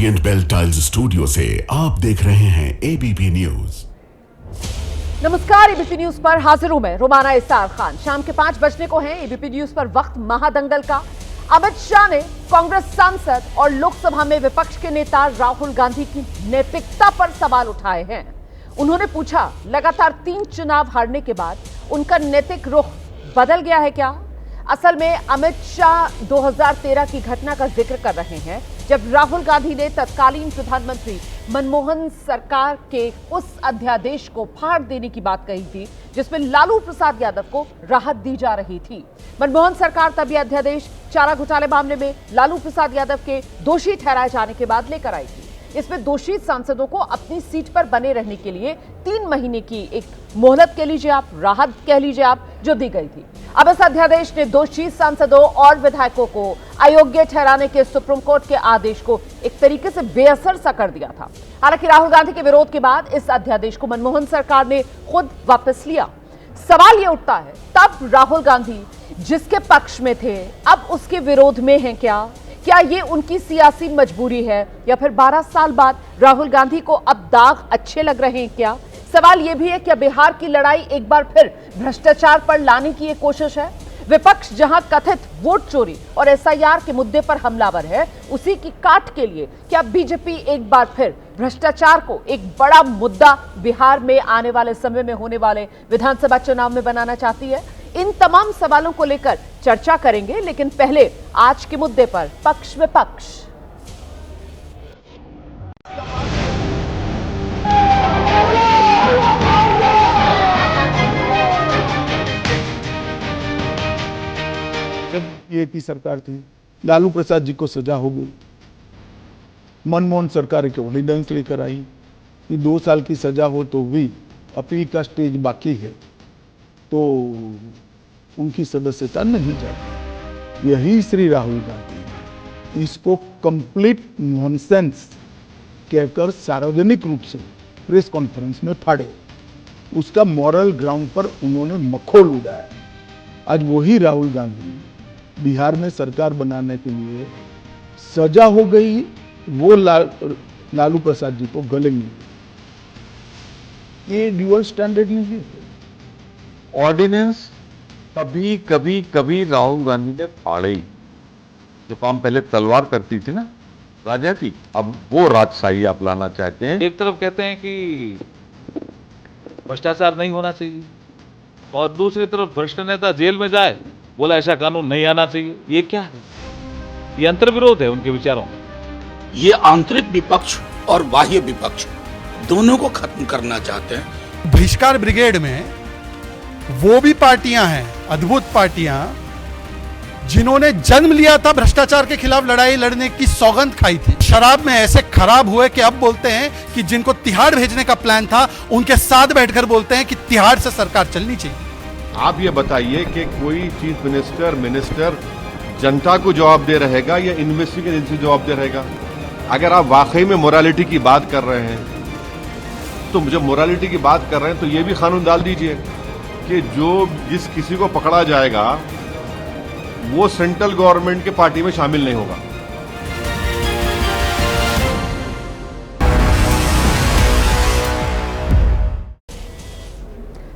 Orient bell tiles studio से आप देख रहे हैं एबीपी न्यूज। नमस्कार, एबीपी न्यूज पर हाजिर हूं मैं रोमाना इसार खान। शाम के 5 बजने को है। एबीपी न्यूज पर वक्त महादंगल का। अमित शाह ने कांग्रेस सांसद और लोकसभा में विपक्ष के नेता राहुल गांधी की नैतिकता पर सवाल उठाए हैं। उन्होंने पूछा, लगातार 3 चुनाव हारने के बाद उनका नैतिक रुख बदल गया है क्या? असल में अमित शाह 2013 की घटना का जिक्र कर रहे हैं, जब राहुल गांधी ने तत्कालीन प्रधानमंत्री मनमोहन सरकार के उस अध्यादेश को फाड़ देने की बात कही थी जिसमें लालू प्रसाद यादव को राहत दी जा रही थी। मनमोहन सरकार तब यह अध्यादेश चारा घोटाले मामले में लालू प्रसाद यादव के दोषी ठहराए जाने के बाद लेकर आई थी। इसमें दोषी सांसदों को अपनी सीट पर बने रहने के लिए 3 महीने की एक मोहलत कह लीजिए आप, राहत कह लीजिए आप, जो दी गई थी। अब इस अध्यादेश ने दोषी सांसदों और विधायकों को अयोग्य ठहराने के सुप्रीम कोर्ट के आदेश को एक तरीके से बेअसर सा कर दिया था। हालांकि राहुल गांधी के विरोध के बाद इस अध्यादेश को मनमोहन सरकार ने खुद वापस लिया। सवाल यह उठता है, तब राहुल गांधी जिसके पक्ष में थे अब उसके विरोध में हैं क्या? क्या ये उनकी सियासी मजबूरी है या फिर 12 साल बाद राहुल गांधी को अब दाग अच्छे लग रहे हैं क्या? सवाल यह भी है, क्या बिहार की लड़ाई एक बार फिर भ्रष्टाचार पर लाने की एक कोशिश है? विपक्ष जहां कथित वोट चोरी और एसआईआर के मुद्दे पर हमलावर है, उसी की काट के लिए क्या बीजेपी एक बार फिर भ्रष्टाचार को एक बड़ा मुद्दा बिहार में आने वाले समय में होने वाले विधानसभा चुनाव में बनाना चाहती है? इन तमाम सवालों को लेकर चर्चा करेंगे, लेकिन पहले आज के मुद्दे पर पक्ष विपक्ष। जब ये की सरकार थी, लालू प्रसाद जी को सजा हो गई। मनमोहन सरकार एक ऑर्डिनेंस लेकर आई कि 2 साल की सजा हो तो भी अपील का स्टेज बाकी है तो उनकी सदस्यता नहीं जाती। यही श्री राहुल गांधी इसको कंप्लीट नॉनसेंस कहकर सार्वजनिक रूप से प्रेस कॉन्फ्रेंस में फाड़े। उसका मॉरल ग्राउंड पर उन्होंने मखौल उड़ाया। आज वही राहुल गांधी बिहार में सरकार बनाने के लिए सजा हो गई, वो लालू प्रसाद जी को गले मिल गई। ये ड्यूअल स्टैंडर्ड नहीं है। ऑर्डिनेंस कभी राहुल गांधी ने फाड़े। जो काम पहले तलवार करती थी ना राजा की, अब वो राजशाही आप लाना चाहते हैं। एक तरफ कहते हैं कि भ्रष्टाचार नहीं होना चाहिए और दूसरी तरफ भ्रष्ट नेता जेल में जाए, बोला ऐसा कानून नहीं आना चाहिए। ये क्या है? ये अंतर्विरोध है उनके विचारों में। ये आंतरिक विपक्ष और बाह्य विपक्ष दोनों को खत्म करना चाहते हैं। बहिष्कार ब्रिगेड में वो भी पार्टियां हैं, अद्भुत पार्टियां, जिन्होंने जन्म लिया था भ्रष्टाचार के खिलाफ लड़ाई लड़ने की सौगंध खाई थी। शराब में ऐसे खराब हुए कि अब बोलते हैं कि जिनको तिहाड़ भेजने का प्लान था उनके साथ बैठकर बोलते हैं कि तिहाड़ से सरकार चलनी चाहिए। आप ये बताइए कि कोई चीफ मिनिस्टर जनता को जवाब दे रहेगा या इन्वेस्टिगेशन एजेंसी जवाब दे रहेगा? अगर आप वाकई में मोरालिटी की बात कर रहे हैं तो जब मोरालिटी की बात कर रहे हैं तो ये भी कानून डाल दीजिए कि जिस किसी को पकड़ा जाएगा वो सेंट्रल गवर्नमेंट के पार्टी में शामिल नहीं होगा।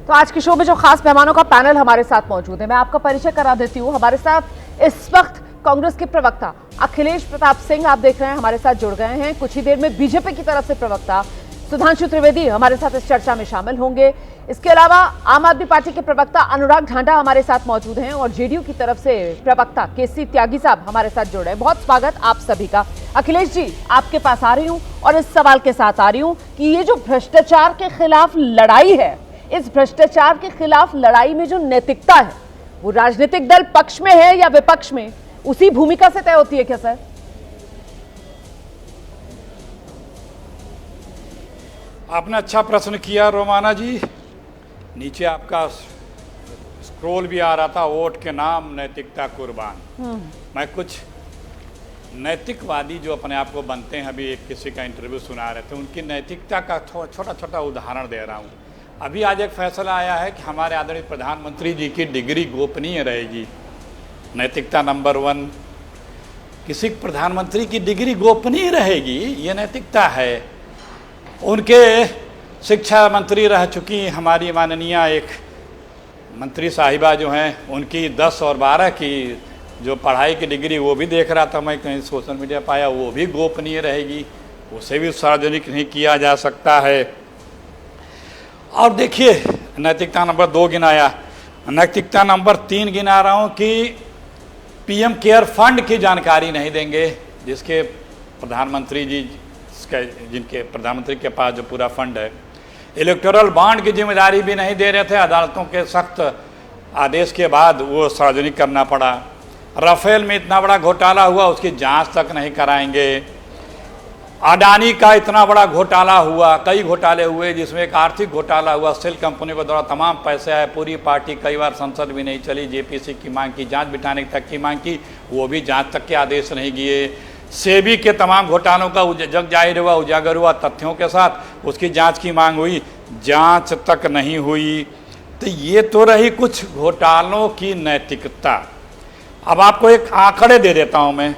तो आज के शो में जो खास मेहमानों का पैनल हमारे साथ मौजूद है, मैं आपका परिचय करा देती हूँ। हमारे साथ इस वक्त कांग्रेस के प्रवक्ता अखिलेश प्रताप सिंह आप देख रहे हैं, हमारे साथ जुड़ गए हैं। कुछ ही देर में बीजेपी की तरफ से प्रवक्ता सुधांशु त्रिवेदी हमारे साथ इस चर्चा में शामिल होंगे। इसके अलावा आम आदमी पार्टी के प्रवक्ता अनुराग ढांडा हमारे साथ मौजूद हैं और जेडीयू की तरफ से प्रवक्ता केसी त्यागी साहब हमारे साथ जुड़ रहे हैं। बहुत स्वागत आप सभी का। अखिलेश जी, आपके पास आ रही हूं और इस सवाल के साथ आ रही हूं कि ये जो भ्रष्टाचार के खिलाफ लड़ाई है, इस भ्रष्टाचार के खिलाफ लड़ाई में जो नैतिकता है वो राजनीतिक दल पक्ष में है या विपक्ष में, उसी भूमिका से तय होती है क्या सर? आपने अच्छा प्रश्न किया रोमाना जी। नीचे आपका स्क्रॉल भी आ रहा था, वोट के नाम नैतिकता कुर्बान। मैं कुछ नैतिकवादी जो अपने आप को बनते हैं, अभी एक किसी का इंटरव्यू सुना रहे थे, उनकी नैतिकता का छोटा छोटा उदाहरण दे रहा हूँ। अभी आज एक फैसला आया है कि हमारे आदरणीय प्रधानमंत्री जी की डिग्री गोपनीय रहेगी। नैतिकता नंबर 1 किसी प्रधानमंत्री की डिग्री गोपनीय रहेगी, ये नैतिकता है। उनके शिक्षा मंत्री रह चुकी हमारी माननीय एक मंत्री साहिबा जो हैं, उनकी 10 और 12 की जो पढ़ाई की डिग्री वो भी देख रहा था मैं, कहीं सोशल मीडिया पाया, वो भी गोपनीय रहेगी, उसे भी सार्वजनिक नहीं किया जा सकता है। और देखिए नैतिकता नंबर 2 गिनाया, नैतिकता नंबर 3 गिना रहा हूँ कि पीएम केयर फंड की जानकारी नहीं देंगे, जिसके प्रधानमंत्री जी जिनके प्रधानमंत्री के पास जो पूरा फंड है। इलेक्टोरल बॉन्ड की जिम्मेदारी भी नहीं दे रहे थे, अदालतों के सख्त आदेश के बाद वो सार्वजनिक करना पड़ा। राफेल में इतना बड़ा घोटाला हुआ, उसकी जांच तक नहीं कराएंगे। अडानी का इतना बड़ा घोटाला हुआ, कई घोटाले हुए, जिसमें एक आर्थिक घोटाला हुआ, सेल कंपनी के द्वारा तमाम पैसे आए, पूरी पार्टी कई बार संसद भी नहीं चली, जेपीसी की मांग की, जांच बिठाने तक की मांग की, वो भी जांच तक के आदेश नहीं दिए। सेबी के तमाम घोटालों का जग जाहिर हुआ, उजागर हुआ तथ्यों के साथ, उसकी जांच की मांग हुई, जांच तक नहीं हुई। तो ये तो रही कुछ घोटालों की नैतिकता। अब आपको एक आंकड़े दे देता हूं मैं।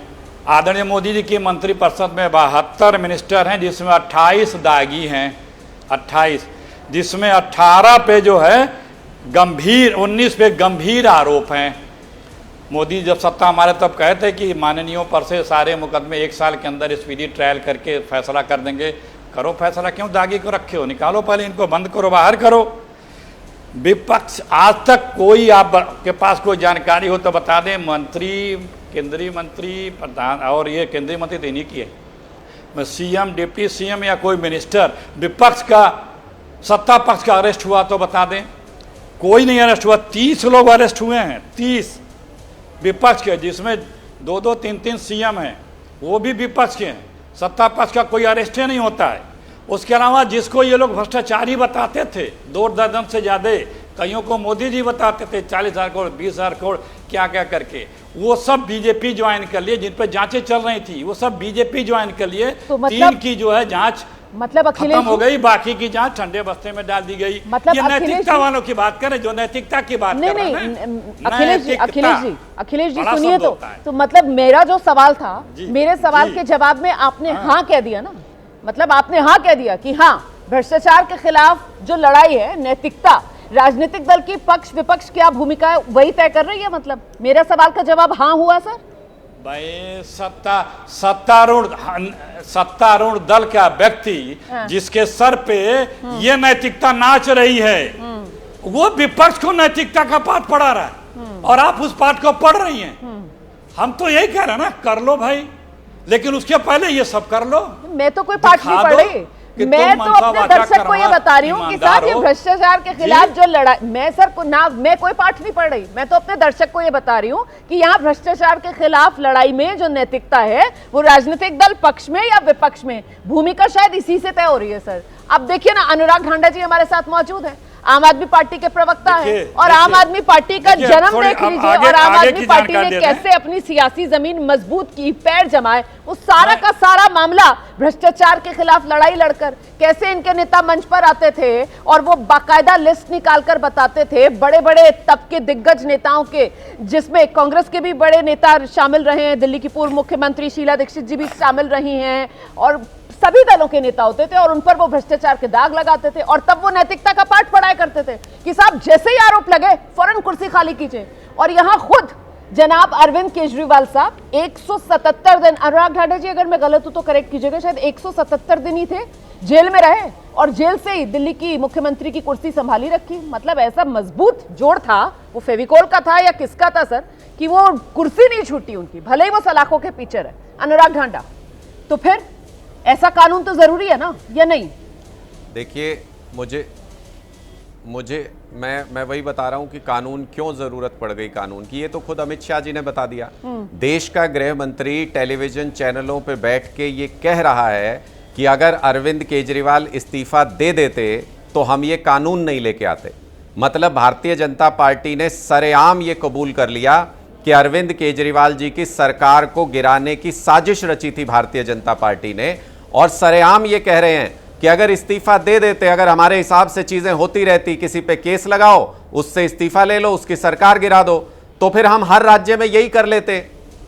आदरणीय मोदी जी की मंत्रिपरिषद में 72 मिनिस्टर हैं, जिसमें 28 दागी हैं, 28, जिसमें 18 पे जो है गंभीर, 19 पे गंभीर आरोप हैं। मोदी जब सत्ता हमारे तब कहते कि माननीयों पर से सारे मुकदमे 1 साल के अंदर स्पीडी ट्रायल करके फैसला कर देंगे। करो फैसला, क्यों दागी को रखे हो, निकालो पहले इनको, बंद करो, बाहर करो। विपक्ष आज तक कोई आपके पास कोई जानकारी हो तो बता दें, मंत्री, केंद्रीय मंत्री, प्रधान, और ये केंद्रीय मंत्री तो इन्हीं की है, सीएम, डिप्टी सीएम या कोई मिनिस्टर विपक्ष का, सत्ता पक्ष का अरेस्ट हुआ तो बता दें। कोई नहीं अरेस्ट हुआ। 30 लोग अरेस्ट हुए हैं, 30 विपक्ष के, जिसमें 2-2, 3-3 सीएम हैं, वो भी विपक्ष के हैं। सत्ता पक्ष का कोई अरेस्ट नहीं होता है। उसके अलावा जिसको ये लोग भ्रष्टाचारी बताते थे, 2 दर्जन से ज़्यादा, कईयों को मोदी जी बताते थे 40,000 करोड़, 20,000 करोड़, क्या क्या करके, वो सब बीजेपी ज्वाइन कर लिए। जिन पर जांचें चल रही थी वो सब बीजेपी ज्वाइन कर लिए। तो मतलब 3 की जो है जांच मतलब खत्म हो गई, बाकी की जांच ठंडे बस्ते में डाल दी गई। मतलब ये नैतिकता वालों की बात करें, जो नैतिकता की बात कर रहे हैं। अखिलेश जी सुनिए तो मतलब मेरा जो सवाल था, मेरे सवाल के जवाब में आपने हाँ कह दिया ना। मतलब आपने हाँ कह दिया कि हाँ, भ्रष्टाचार के खिलाफ जो लड़ाई है, नैतिकता, राजनीतिक दल की पक्ष विपक्ष क्या भूमिका है वही तय कर रही है। मतलब मेरा सवाल का जवाब हाँ हुआ सर। भाई सत्तारूढ़ दल का व्यक्ति जिसके सर पे ये नैतिकता नाच रही है, वो विपक्ष को नैतिकता का पाठ पढ़ा रहा है, और आप उस पाठ को पढ़ रही हैं। हम तो यही कह रहे हैं ना, कर लो भाई, लेकिन उसके पहले ये सब कर लो। मैं तो कोई पाठ नहीं पढ़ रही, मैं तो अपने दर्शक को ये बता रही हूँ कि साहब ये भ्रष्टाचार के खिलाफ जो लड़ाई, मैं सर को ना, मैं कोई पाठ नहीं पढ़ रही, मैं तो अपने दर्शक को ये बता रही हूँ कि यहाँ भ्रष्टाचार के खिलाफ लड़ाई में जो नैतिकता है वो राजनीतिक दल पक्ष में या विपक्ष में, भूमिका शायद इसी से तय हो रही है सर। अब देखिए ना, अनुराग ढांडा जी हमारे साथ मौजूद है, आम आदमी पार्टी के प्रवक्ता है, और आम आदमी पार्टी का जन्म देख लीजिए, और आम आदमी पार्टी ने कैसे अपनी सियासी जमीन मजबूत की, पैर जमाए, उस सारा का सारा मामला भ्रष्टाचार के खिलाफ लड़ाई लड़कर कैसे इनके नेता मंच पर आते थे और वो बाकायदा लिस्ट निकालकर बताते थे बड़े बड़े तबके दिग्गज नेताओं के, जिसमें कांग्रेस के भी बड़े नेता शामिल रहे हैं, दिल्ली की पूर्व मुख्यमंत्री शीला दीक्षित जी भी शामिल रही हैं, और सभी दलों के नेता होते थे, और उन पर वो भ्रष्टाचार के दाग लगाते थे, और तब वो नैतिकता का पाठ पढ़ाया करते थे कि साहब जैसे ही आरोप लगे फौरन कुर्सी खाली कीजिए। और यहां खुद जनाब अरविंद केजरीवाल साहब 177 दिन, अनुराग ढांडा जी अगर मैं गलत हूं तो करेक्ट कीजिएगा, शायद 177 दिन ही थे, जेल में रहे, और जेल से ही दिल्ली की मुख्यमंत्री की कुर्सी संभाली रखी। मतलब ऐसा मजबूत जोड़ था, वो फेविकोल का था या किसका था सर, कि वो कुर्सी नहीं छूटी उनकी, भले ही वो सलाखों के पीछे रहे। अनुराग ढांडा, तो फिर ऐसा कानून तो जरूरी है ना, या नहीं? देखिए, मुझे मैं वही बता रहा हूं कि कानून क्यों जरूरत पड़ गई कानून की, ये तो खुद अमित शाह जी ने बता दिया। देश का गृह मंत्री टेलीविजन चैनलों पे बैठ के ये कह रहा है कि अगर अरविंद केजरीवाल इस्तीफा दे देते तो हम ये कानून नहीं लेके आते। मतलब भारतीय जनता पार्टी ने सरेआम ये कबूल कर लिया कि अरविंद केजरीवाल जी की सरकार को गिराने की साजिश रची थी भारतीय जनता पार्टी ने, और सरेआम ये कह रहे हैं कि अगर इस्तीफा दे देते, अगर हमारे हिसाब से चीजें होती रहती, किसी पे केस लगाओ, उससे इस्तीफा ले लो, उसकी सरकार गिरा दो, तो फिर हम हर राज्य में यही कर लेते।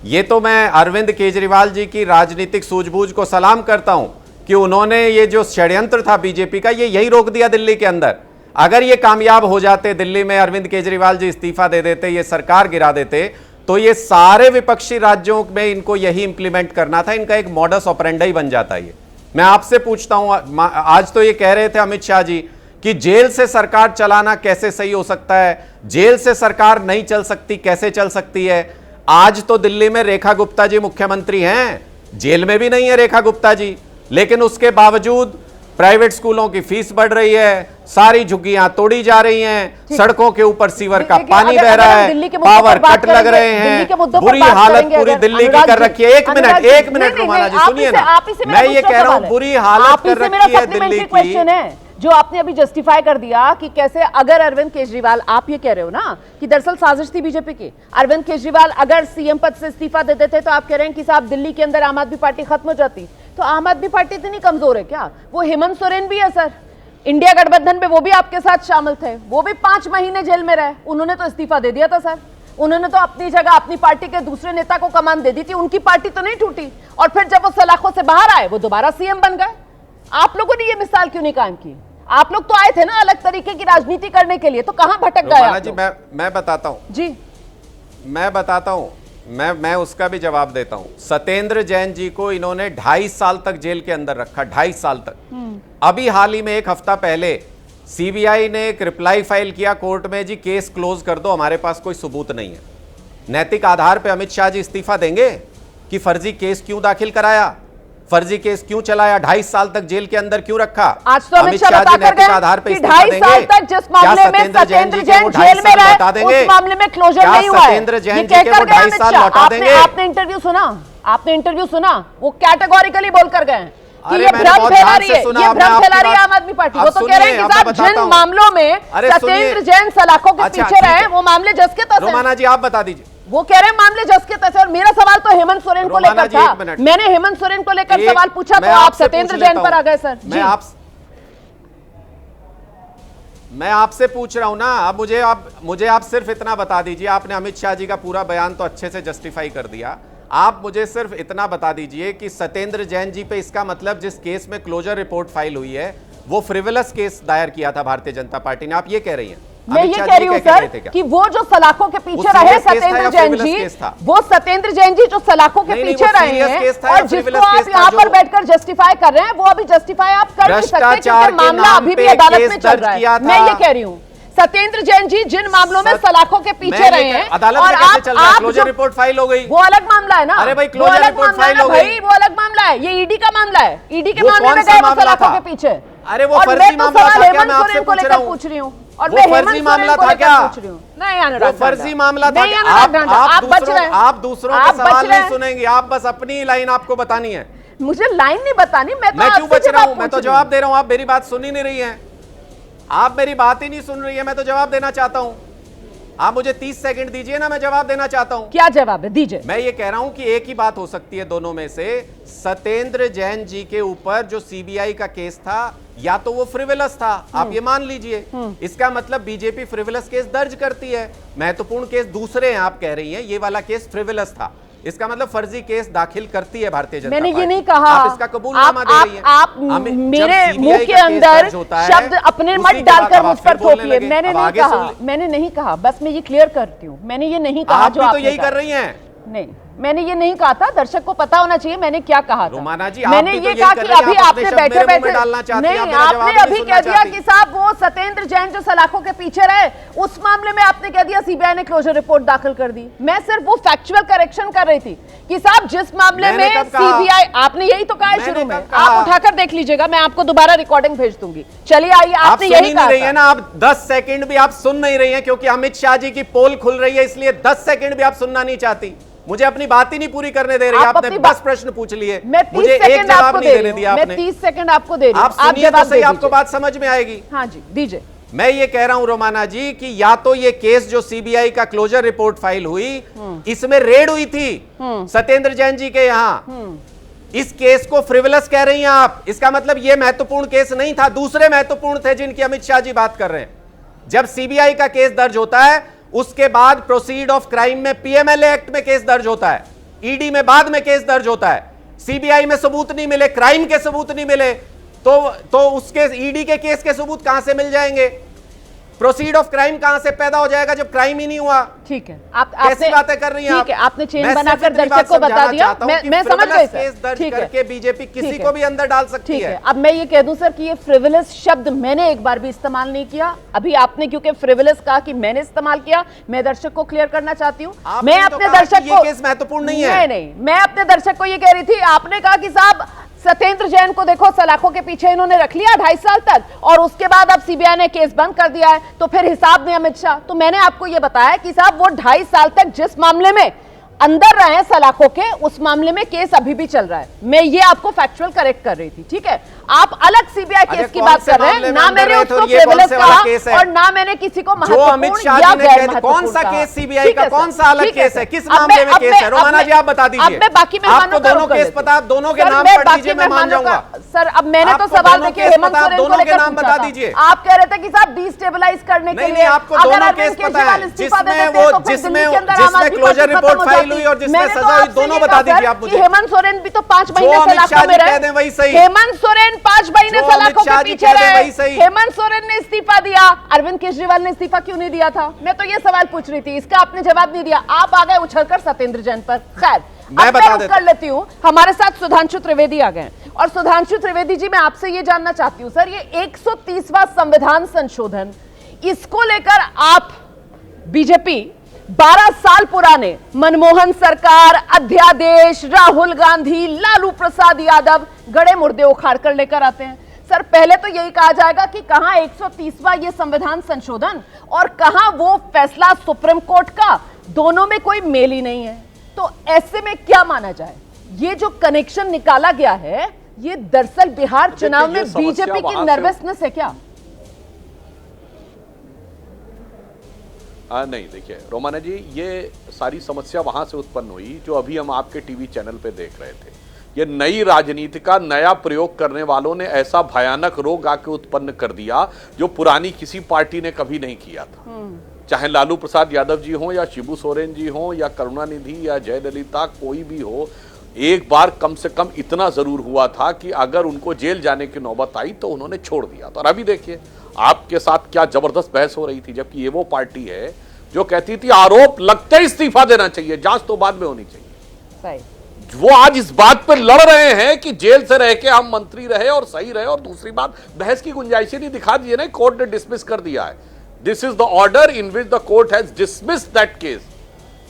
ये तो मैं अरविंद केजरीवाल जी की राजनीतिक सूझबूझ को सलाम करता हूं कि उन्होंने ये जो षड्यंत्र था बीजेपी का, ये यही रोक दिया दिल्ली के अंदर। अगर ये कामयाब हो जाते, दिल्ली में अरविंद केजरीवाल जी इस्तीफा दे देते, ये सरकार गिरा देते, तो ये सारे विपक्षी राज्यों में इनको यही इंप्लीमेंट करना था, इनका एक मॉडस ऑपरेंडी बन जाता है। मैं आपसे पूछता हूं, आज तो ये कह रहे थे अमित शाह जी कि जेल से सरकार चलाना कैसे सही हो सकता है, जेल से सरकार नहीं चल सकती, कैसे चल सकती है। आज तो दिल्ली में रेखा गुप्ता जी मुख्यमंत्री हैं, जेल में भी नहीं है रेखा गुप्ता जी, लेकिन उसके बावजूद प्राइवेट स्कूलों की फीस बढ़ रही है, सारी झुग्गियां तोड़ी जा रही हैं, सड़कों के ऊपर सीवर का पानी बह रहा है, पावर कट लग रहे हैं, बुरी हालत पूरी दिल्ली की कर रखी है। एक मिनट रोमाना जी सुनिए ना, मैं ये कह रहा हूं बुरी हालत कर रखी है दिल्ली की। जो आपने अभी जस्टिफाई कर दिया कि कैसे अगर अरविंद केजरीवाल, आप ये कह रहे हो ना कि दरअसल साजिश थी बीजेपी की, अरविंद केजरीवाल अगर सीएम पद से इस्तीफा देते थे तो आप कह रहे हैं कि साहब दिल्ली के अंदर आम आदमी पार्टी खत्म हो जाती। तो आम आदमी पार्टी इतनी कमजोर है क्या? वो हेमंत सोरेन भी है सर, इंडिया गठबंधन में वो भी आपके साथ शामिल थे, वो भी 5 महीने जेल में रहे, उन्होंने तो इस्तीफा दे दिया था सर। उन्होंने तो अपनी जगह अपनी पार्टी के दूसरे नेता को कमान दे दी थी, उनकी पार्टी तो नहीं टूटी, और फिर जब वो सलाखों से बाहर आए वो दोबारा सीएम बन गए। आप लोगों ने ये मिसाल क्यों नहीं कायम की? आप लोग तो आए थे ना अलग तरीके की राजनीति करने के लिए, तो कहां भटक गए आप जी? मैं बताता हूं जी, मैं बताता हूं, मैं उसका भी जवाब देता हूं। सत्येंद्र जैन जी को इन्होंने 2.5 साल तक जेल के अंदर रखा, 2.5 साल तक। अभी हाल ही में 1 हफ्ता पहले सीबीआई ने एक रिप्लाई फाइल किया कोर्ट में, जी केस क्लोज कर दो, हमारे पास कोई सबूत नहीं है। नैतिक आधार पे अमित शाह जी इस्तीफा देंगे कि फर्जी केस क्यों दाखिल कराया, फर्जी केस क्यों चलाया, 2.5 साल तक जेल के अंदर क्यों रखा? आज तो अमित शाह जी नैतिक आधार पे इस्तीफा देंगे? 2.5 साल तक जिस मामले में सत्येंद्र जैन जेल में रहे, उस मामले में क्लोजर नहीं हुआ है। सत्येंद्र जैन जी के वो 2.5 साल लौटा देंगे? आपने इंटरव्यू सुना, आपने इंटरव्यू सुना, वो कैटेगोरिकली बोल कर गए कि ये भ्रम फैला रही है, ये भ्रम फैला रही है आम आदमी पार्टी। वो तो कह रहे हैं कि साहब जिन मामलों में सत्येंद्र जैन सलाखों के पीछे रहे वो मामले जस के तस। रोमाना जी आप बता दीजिए। वो कह रहे हैं मामले जस के तस। और मेरा सवाल तो हेमंत सोरेन को लेकर था, मैंने हेमंत सोरेन को लेकर सवाल पूछा तो आप सत्येंद्र जैन पर आ गए सर। मैं आपसे पूछ रहा हूं ना, अब मुझे आप सिर्फ इतना बता दीजिए, आपने अमित शाह जी का पूरा बयान तो अच्छे से जस्टिफाई कर दिया, आप मुझे सिर्फ इतना बता दीजिए कि सत्येंद्र जैन जी पे इसका मतलब जिस केस में क्लोजर रिपोर्ट फाइल हुई है वो फ्रिवलस केस दायर किया था भारतीय जनता पार्टी ने, आप ये कह रही हैं? मैं ये कह रही हूं सर कि वो जो सलाखों के पीछे रहे सत्येंद्र जैन जी, वो सत्येंद्र जैन जी जो सलाखों के पीछे रहे हैं और जिसको आप यहाँ पर बैठकर जस्टिफाई कर रहे हैं, वो अभी जस्टिफाई आप कर नहीं सकते क्योंकि मामला अभी भी अदालत में चल रहा है। मैं ये कह रही हूँ सत्येंद्र जैन जी जिन मामलों में सलाखों के पीछे रहे हैं अदालत में कैसे चल रहा है? क्लोजर रिपोर्ट फाइल हो गई, वो अलग मामला है ना। अरे भाई क्लोजर रिपोर्ट फाइल हो गई, वो अलग मामला है, ये ईडी का मामला है। ईडी के मामले में गए वो सलाखों के पीछे। अरे वो फर्जी मामला था क्या? मैं आपसे पूछ रही हूँ और मैं फर्जी मामला था क्या? नहीं अनुराग, फर्जी मामला था। आप दूसरों के सवाल नहीं सुनेंगे, आप बस अपनी लाइन आपको बतानी है। मुझे लाइन नहीं बतानी, मैं क्यों बच रहा हूं? मैं तो जवाब दे रहा हूं, आप मेरी बात सुन ही नहीं रही हैं, आप मेरी बात ही नहीं सुन रही है। मैं तो जवाब देना चाहता हूं, आप मुझे 30 सेकंड दीजिए ना, मैं जवाब देना चाहता हूं। क्या जवाब है? दीजिए। मैं ये कह रहा हूं कि एक ही बात हो सकती है दोनों में से, सत्येंद्र जैन जी के ऊपर जो सीबीआई का केस था या तो वो फ्रिवलस था, आप ये मान लीजिए, इसका मतलब बीजेपी फ्रिवलस केस दर्ज करती है, महत्वपूर्ण केस दूसरे हैं, आप कह रही हैं ये वाला केस फ्रिवलस था, इसका मतलब फर्जी केस दाखिल करती है भारतीय जनता पार्टी। मैंने ये नहीं कहा, आप इसका कबूलनामा दे रही हैं। आप मेरे मुंह के अंदर शब्द अपने मत डालकर मुझ पर थोपिए। मैंने नहीं कहा, मैंने नहीं कहा, बस मैं ये क्लियर करती हूँ, मैंने ये नहीं कहा जो आप तो यही कर रही हैं। नहीं, मैंने ये नहीं कहा था, दर्शक को पता होना चाहिए मैंने क्या कहा था। रोमाना जी, मैंने ये कहा कि अभी आपने बैठे बैठे नहीं, आपने अभी कह दिया कि साहब वो सत्येंद्र जैन जो सलाखों के पीछे रहे उस मामले में आपने कह दिया सीबीआई ने क्लोजर रिपोर्ट दाखिल कर दी। मैं सिर्फ वो फैक्चुअल करेक्शन कर रही थी कि साहब जिस मामले में सीबीआई, आपने यही तो कहा शुरू में, आप उठाकर देख लीजिएगा, मैं आपको दोबारा रिकॉर्डिंग भेज दूंगी। चलिए आइए, आपने यही कहा है ना, आप 10 सेकंड भी आप सुन नहीं रही हैं क्योंकि अमित शाह जी की पोल खुल रही है, इसलिए 10 सेकंड भी आप सुनना नहीं चाहती। मुझे अपनी बात ही नहीं पूरी करने दे रही, आपने 10 प्रश्न पूछ लिए, मुझे एक जवाब नहीं देने दिया आपने। मैं 30 सेकंड आपको दे रही हूं, आप सुनिए तो सही, आपको बात समझ में आएगी। हाँ जी दीजिए। मैं ये कह रहा हूं रोमाना जी कि या तो ये केस जो सीबीआई का क्लोजर रिपोर्ट फाइल हुई, इसमें रेड हुई थी सत्येंद्र जैन जी के यहाँ, इस केस को फ्रिवलस कह रही हैं आप, इसका मतलब ये महत्वपूर्ण केस नहीं था, दूसरे महत्वपूर्ण थे जिनकी अमित शाह जी बात कर रहे हैं। जब सीबीआई का केस दर्ज होता है उसके बाद प्रोसीड ऑफ क्राइम में पीएमएलए एक्ट में केस दर्ज होता है, ईडी में बाद में केस दर्ज होता है, सीबीआई में सबूत नहीं मिले, क्राइम के सबूत नहीं मिले, तो उसके ईडी के केस के सबूत कहां से मिल जाएंगे? प्रोसीड ऑफ क्राइम कहां से पैदा हो जाएगा जब क्राइम ही नहीं हुआ? ठीक है, कैसी बातें कर रही हैं आप? ठीक है, आपने चेन बनाकर दर्शक को बता दिया। मैं समझ गई सर। केस दर्ज ठीक है, करके बीजेपी किसी को भी अंदर डाल सकती ठीक है। है। अब मैं ये कह दूं सर कि ये फ्रिवलस शब्द मैंने एक बार भी इस्तेमाल नहीं किया। अभी आपने क्योंकि फ्रिवलस कहा कि मैंने इस्तेमाल किया, मैं दर्शक को क्लियर करना चाहती हूँ। मैं अपने दर्शक को, केस महत्वपूर्ण नहीं है। नहीं, मैं अपने दर्शक को ये कह रही थी, आपने कहा कि साहब सत्येंद्र जैन को देखो सलाखों के पीछे इन्होंने रख लिया 2.5 साल तक, और उसके बाद अब सीबीआई ने केस बंद कर दिया है, तो फिर हिसाब नहीं अमित शाह। तो मैंने आपको यह बताया कि साहब वो 2.5 साल तक जिस मामले में अंदर रहे हैं सलाखों के, उस मामले में केस अभी भी चल रहा है। मैं ये आपको फैक्चुअल करेक्ट कर रही थी, ठीक है? आप अलग सीबीआई केस की बात कर रहे हैं, ना मैंने उसको फ्रिवलस कहा और ना मैंने किसी को महत्वपूर्ण या गैर महत्वपूर्ण। कौन सा केस सीबीआई का, कौन सा अलग केस है, किस मामले में केस है? रोमाना जी आप बता दीजिए। अब मैं बाकी मेहमानों आपको दोनों केस पता, आप दोनों के नाम पढ़ दीजिए, मैं मान जाऊंगा। सर अब मैंने तो सवाल देखिए हेमंत सोरेन को लेकर नाम बता दीजिए। आप कह रहे थे कि साहब डिस्टेबलाइज करने के लिए आपको दोनों केस पता है, जिसमें क्लोजर रिपोर्ट फाइल हुई और जिसमें सजा हुई, दोनों बता दीजिए आप मुझे। हेमंत सोरेन भी तो 5 महीने सलाखों में रहे। वही सही, हेमंत सोरेन 5 महीने सलाखों के पीछे रहे। हेमंत सोरेन ने इस्तीफा दिया, अरविंद केजरीवाल ने इस्तीफा क्यों नहीं दिया था? मैं तो ये सवाल पूछ रही थी, इसका आपने जवाब नहीं दिया। आप आ गए उछलकर सत्येंद्र जैन पर। खैर मैं कर लेती हूं। हमारे साथ सुधांशु त्रिवेदी आ गए, और सुधांशु त्रिवेदी जी मैं आपसे ये जानना चाहती हूं सर, ये 130वां संविधान संशोधन, इसको लेकर आप बीजेपी 12 साल पुराने मनमोहन सरकार, अध्यादेश, राहुल गांधी, लालू प्रसाद यादव गड़े मुर्दे उखाड़ कर लेकर आते हैं। सर पहले तो यही कहा जाएगा कि कहां 130वां ये संविधान संशोधन और कहां वो फैसला सुप्रीम कोर्ट का, दोनों में कोई मेल ही नहीं है। तो ऐसे में क्या माना जाए? ये जो कनेक्शन निकाला गया है, ये दरअसल बिहार चुनाव में बीजेपी की नर्वसनेस है क्या? नहीं, देखिए रोमाना जी, ये सारी समस्या वहां से उत्पन्न हुई जो अभी हम आपके टीवी चैनल पे देख रहे थे। ये नई राजनीति का नया प्रयोग करने वालों ने ऐसा भयानक रोग आके उत्पन्न कर दिया जो पुरानी किसी पार्टी ने कभी नहीं किया था। चाहे लालू प्रसाद यादव जी हो या शिबू सोरेन जी हो या करुणानिधि या जयललिता, कोई भी हो, एक बार कम से कम इतना जरूर हुआ था कि अगर उनको जेल जाने की नौबत आई तो उन्होंने छोड़ दिया। तो और अभी देखिए आपके साथ क्या जबरदस्त बहस हो रही थी, जबकि ये वो पार्टी है जो कहती थी आरोप लगते ही इस्तीफा देना चाहिए, जांच तो बाद में होनी चाहिए। वो आज इस बात पर लड़ रहे हैं कि जेल से रह के हम मंत्री रहे और सही रहे, और दूसरी बात बहस की गुंजाइश नहीं दिखा दी है ना, कोर्ट ने डिसमिस कर दिया है। This is the order in which the court has dismiss that case.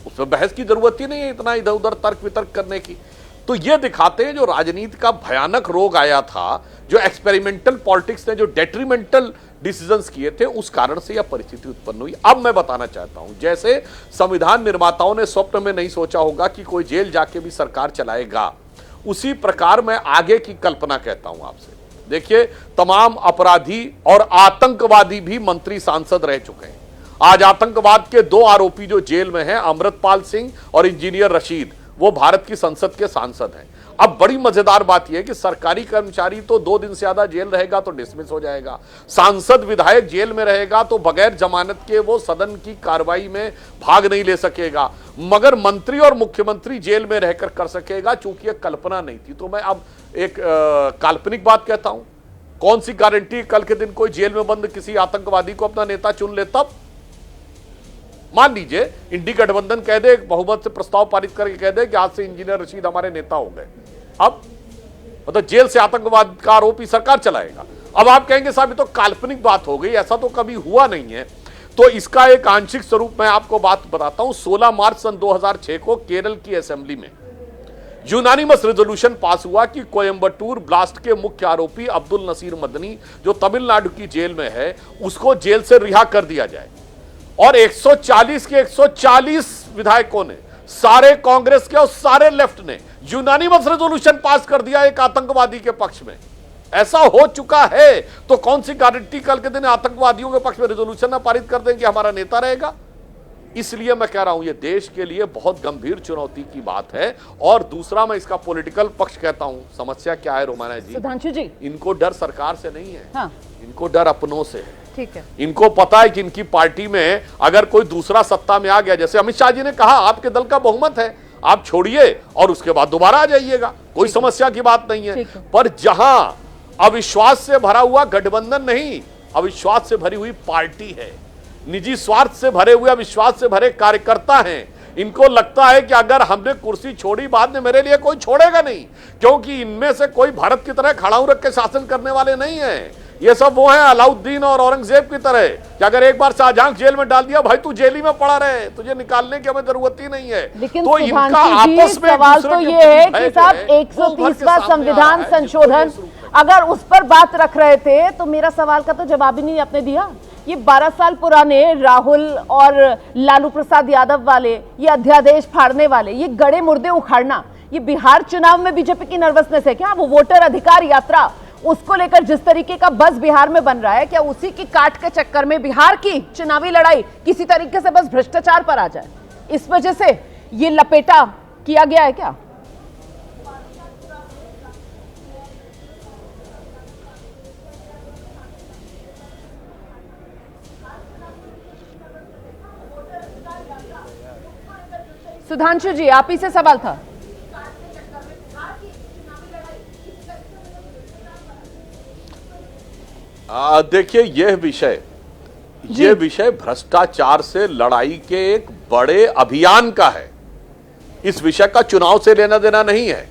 उसमें बहस की जरूरत ही नहीं है इतना इधर उधर तर्क वितर्क करने की। तो ये दिखाते हैं जो राजनीति का भयानक रोग आया था, जो एक्सपेरिमेंटल पॉलिटिक्स ने जो डेट्रीमेंटल डिसीजंस किए थे, उस कारण से यह परिस्थिति उत्पन्न हुई। अब मैं बताना चाहता हूं, जैसे संविधान निर्माताओं ने स्वप्न में नहीं सोचा होगा कि कोई जेल जाके भी सरकार चलाएगा, उसी प्रकार मैं आगे की कल्पना कहता हूं आपसे। देखिए, तमाम अपराधी और आतंकवादी भी मंत्री सांसद रह चुके हैं। आज आतंकवाद के 2 आरोपी जो जेल में हैं, अमृतपाल सिंह और इंजीनियर रशीद, वो भारत की संसद के सांसद हैं। अब बड़ी मजेदार बात यह है कि सरकारी कर्मचारी तो 2 दिन से ज्यादा जेल रहेगा तो डिसमिस हो जाएगा, सांसद विधायक जेल में रहेगा तो बगैर जमानत के वो सदन की कार्रवाई में भाग नहीं ले सकेगा, मगर मंत्री और मुख्यमंत्री जेल में रहकर कर सकेगा, चूंकि यह कल्पना नहीं थी। तो मैं अब एक काल्पनिक बात कहता हूं, कौन सी गारंटी कल के दिन कोई जेल में बंद किसी आतंकवादी को अपना नेता चुन ले? तब मान लीजिए इंडी गठबंधन कह दे, बहुमत से प्रस्ताव पारित करके कह दे कि आज से इंजीनियर रशीद हमारे नेता हो गए, अब मतलब जेल से आतंकवाद का आरोपी सरकार चलाएगा। अब आप कहेंगे साहब ये तो काल्पनिक बात हो गई, ऐसा तो कभी हुआ नहीं है। तो इसका एक आंशिक स्वरूप मैं आपको बात बताता हूं। 16 मार्च सन 2006 को केरल की असेंबली में यूनानिमस रेजोल्यूशन पास हुआ कि कोयंबटूर ब्लास्ट के मुख्य आरोपी अब्दुल नसीर मदनी, जो तमिलनाडु की जेल में है, उसको जेल से रिहा कर दिया जाए। और 140 के 140 विधायकों ने, सारे कांग्रेस के और सारे लेफ्ट ने यूनानिमस रेजोल्यूशन पास कर दिया एक आतंकवादी के पक्ष में। ऐसा हो चुका है तो कौन सी गारंटी कल के दिन आतंकवादियों के पक्ष में रेजोल्यूशन ना पारित कर दें कि हमारा नेता रहेगा? इसलिए मैं कह रहा हूं ये देश के लिए बहुत गंभीर चुनौती की बात है। और दूसरा मैं इसका पॉलिटिकल पक्ष कहता हूं। समस्या क्या है रोमाना जी? सुधांशु जी, इनको डर सरकार से नहीं है, हाँ। इनको डर अपनों से है। ठीक है। इनको पता है कि इनकी पार्टी में अगर कोई दूसरा सत्ता में आ गया, जैसे अमित शाह जी ने कहा आपके दल का बहुमत है, आप छोड़िए और उसके बाद दोबारा आ जाइएगा, कोई समस्या की बात नहीं है। पर जहां अविश्वास से भरा हुआ गठबंधन नहीं, अविश्वास से भरी हुई पार्टी है, निजी स्वार्थ से भरे हुए, अविश्वास से भरे कार्यकर्ता हैं। इनको लगता है कि अगर हमने कुर्सी छोड़ी बाद में मेरे लिए कोई छोड़ेगा नहीं, क्योंकि इनमें से कोई भारत की तरह खड़ाऊ रख के शासन करने वाले नहीं है। ये सब वो हैं अलाउद्दीन और औरंगजेब की तरह कि अगर एक बार शाहजहां जेल में डाल दिया, भाई तू जेल ही में पड़ा रहे, तुझे निकालने की हमें जरूरत ही नहीं है। लेकिन तो इनका आपस में सवाल तो ये है कि साहब 130वां संविधान संशोधन अगर उस पर बात रख रहे थे तो मेरा सवाल का तो जवाब ही नहीं आपने दिया। ये 12 साल पुराने राहुल और लालू प्रसाद यादव वाले, ये अध्यादेश फाड़ने वाले, ये गड़े मुर्दे उखाड़ना, ये बिहार चुनाव में बीजेपी की नर्वसनेस है क्या? वो वोटर अधिकार यात्रा, उसको लेकर जिस तरीके का बस बिहार में बन रहा है, क्या उसी की काट के चक्कर में बिहार की चुनावी लड़ाई किसी तरीके से बस भ्रष्टाचार पर आ जाए, इस वजह से ये लपेटा किया गया है क्या? सुधांशु जी, आप ही से सवाल था। देखिए, यह विषय भ्रष्टाचार से लड़ाई के एक बड़े अभियान का है। इस विषय का चुनाव से लेना देना नहीं है।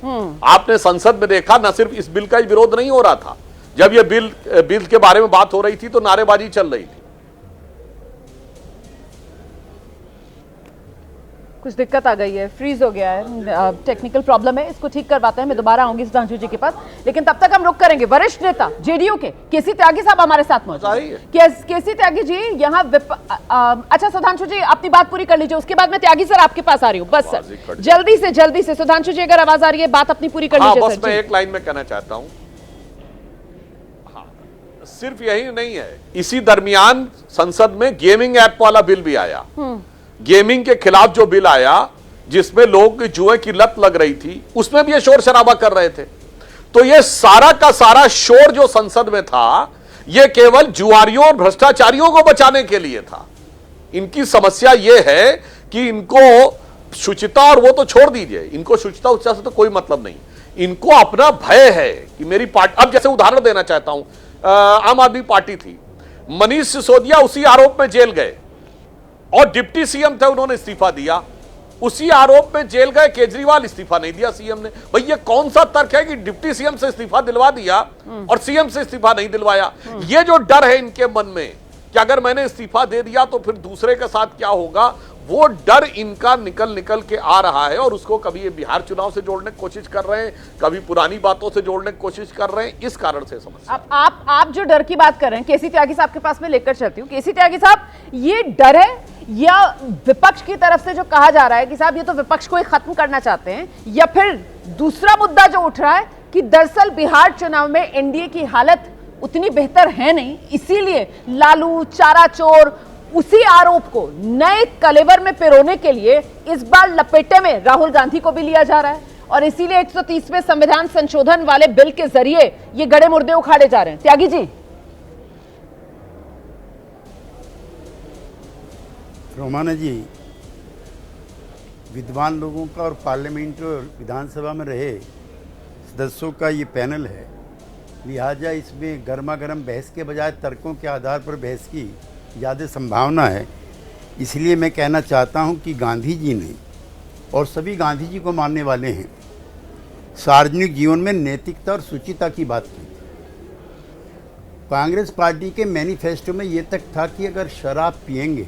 आपने संसद में देखा, न सिर्फ इस बिल का ही विरोध नहीं हो रहा था, जब यह बिल के बारे में बात हो रही थी तो नारेबाजी चल रही थी। कुछ दिक्कत आ गई है, फ्रीज हो गया है, टेक्निकल प्रॉब्लम है, इसको ठीक करवाते हैं। मैं दोबारा आऊंगी सुधांशु जी के पास, लेकिन तब तक हम रुक करेंगे। वरिष्ठ नेता जेडीयू के केसी त्यागी साहब हमारे साथ मौजूद हैं। केसी त्यागी जी, यहाँ अच्छा सुधांशु जी अपनी बात पूरी कर लीजिए, उसके बाद मैं त्यागी सर आपके पास आ रही हूँ। बस सर जल्दी से सुधांशु जी अगर आवाज आ रही है, बात अपनी पूरी कर लीजिए। बस मैं एक लाइन में कहना चाहता हूँ, सिर्फ यही नहीं है, इसी दरमियान संसद में गेमिंग ऐप वाला बिल भी आया। गेमिंग के खिलाफ जो बिल आया, जिसमें लोग जुए की लत लग रही थी, उसमें भी ये शोर शराबा कर रहे थे। तो ये सारा का सारा शोर जो संसद में था, ये केवल जुआरियों और भ्रष्टाचारियों को बचाने के लिए था। इनकी समस्या ये है कि इनको शुचिता, और वो तो छोड़ दीजिए, इनको शुचिता उच्चता से तो कोई मतलब नहीं, इनको अपना भय है कि मेरी पार्टी। अब जैसे उदाहरण देना चाहता हूं, आम आदमी पार्टी थी, मनीष सिसोदिया उसी आरोप में जेल गए और डिप्टी सीएम थे, उन्होंने इस्तीफा दिया। उसी आरोप में जेल गए केजरीवाल, इस्तीफा नहीं दिया सीएम ने। भाई ये कौन सा तर्क है कि डिप्टी सीएम से इस्तीफा दिलवा दिया और सीएम से इस्तीफा नहीं दिलवाया? ये जो डर है इनके मन में कि अगर मैंने इस्तीफा दे दिया तो फिर दूसरे के साथ क्या होगा, वो डर इनका निकल के आ रहा है। और उसको कभी ये बिहार चुनाव से जोड़ने की कोशिश कर रहे हैं, कभी पुरानी बातों से जोड़ने की कोशिश कर रहे हैं। इस कारण से समस्या। आप जो डर की बात कर रहे हैं, केसी त्यागी साहब के पास में लेकर चलती हूँ। केसी त्यागी साहब, ये डर है या विपक्ष की तरफ से जो कहा जा रहा है कि साहब ये तो विपक्ष को ही खत्म करना चाहते हैं, या फिर दूसरा मुद्दा जो उठ रहा है कि दरअसल बिहार चुनाव में एनडीए की हालत उतनी बेहतर है नहीं, इसीलिए लालू चारा चोर उसी आरोप को नए कलेवर में पिरोने के लिए इस बार लपेटे में राहुल गांधी को भी लिया जा रहा है, और इसीलिए 130वें संविधान संशोधन वाले बिल के जरिए ये गड़े मुर्दे उखाड़े जा रहे हैं। त्यागी जी। रोमाना जी, विद्वान लोगों का और पार्लियामेंट और विधानसभा में रहे सदस्यों का ये पैनल है, लिहाजा इसमें गर्मा गर्म बहस के बजाय तर्कों के आधार पर बहस की ज़्यादा संभावना है। इसलिए मैं कहना चाहता हूं कि गांधी जी ने, और सभी गांधी जी को मानने वाले हैं, सार्वजनिक जीवन में नैतिकता और शुचिता की बात की। कांग्रेस पार्टी के मैनिफेस्टो में ये तक था कि अगर शराब पिएंगे,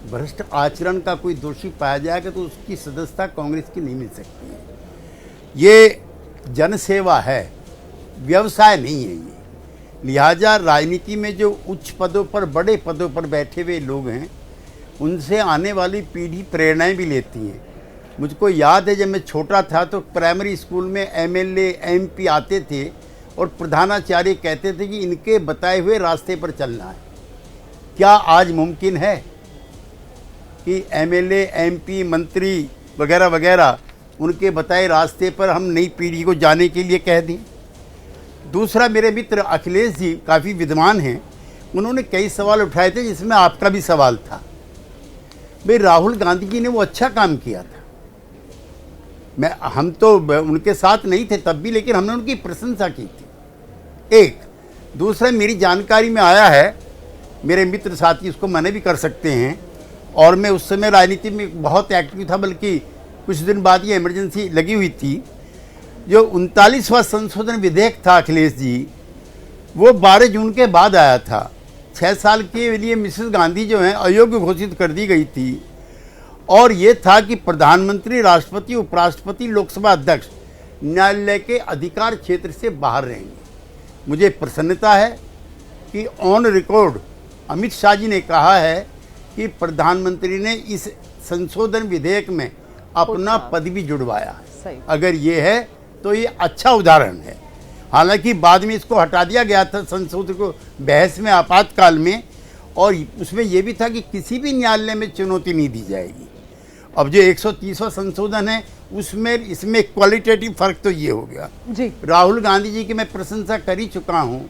भ्रष्ट आचरण का कोई दोषी पाया जाएगा तो उसकी सदस्यता कांग्रेस की नहीं मिल सकती है। ये जनसेवा है, व्यवसाय नहीं है ये। लिहाजा राजनीति में जो उच्च पदों पर, बड़े पदों पर बैठे हुए लोग हैं, उनसे आने वाली पीढ़ी प्रेरणाएं भी लेती हैं। मुझको याद है जब मैं छोटा था तो प्राइमरी स्कूल में एमएलए एमपी आते थे और प्रधानाचार्य कहते थे कि इनके बताए हुए रास्ते पर चलना है। क्या आज मुमकिन है कि एमएलए एमपी मंत्री वगैरह वगैरह उनके बताए रास्ते पर हम नई पीढ़ी को जाने के लिए कह दें? दूसरा, मेरे मित्र अखिलेश जी काफ़ी विद्वान हैं, उन्होंने कई सवाल उठाए थे जिसमें आपका भी सवाल था। भाई राहुल गांधी जी ने वो अच्छा काम किया था, हम तो उनके साथ नहीं थे तब भी, लेकिन हमने उनकी प्रशंसा की थी। एक दूसरा, मेरी जानकारी में आया है, मेरे मित्र साथी उसको मना भी कर सकते हैं, और मैं उस समय राजनीति में बहुत एक्टिव था, बल्कि कुछ दिन बाद ये इमरजेंसी लगी हुई थी। जो 39वां संशोधन विधेयक था अखिलेश जी, वो 12 जून के बाद आया था। 6 साल के लिए मिसेस गांधी जो हैं अयोग्य घोषित कर दी गई थी, और ये था कि प्रधानमंत्री, राष्ट्रपति, उपराष्ट्रपति, लोकसभा अध्यक्ष न्यायालय के अधिकार क्षेत्र से बाहर रहेंगे। मुझे प्रसन्नता है कि ऑन रिकॉर्ड अमित शाह जी ने कहा है कि प्रधानमंत्री ने इस संशोधन विधेयक में अपना पद भी जुड़वाया है। अगर ये है तो ये अच्छा उदाहरण है। हालांकि बाद में इसको हटा दिया गया था संशोधन को बहस में आपातकाल में, और उसमें यह भी था कि किसी भी न्यायालय में चुनौती नहीं दी जाएगी। अब जो 130वां संशोधन है उसमें इसमें क्वालिटेटिव फर्क तो ये हो गया जी। राहुल गांधी जी की मैं प्रशंसा कर ही चुका हूँ।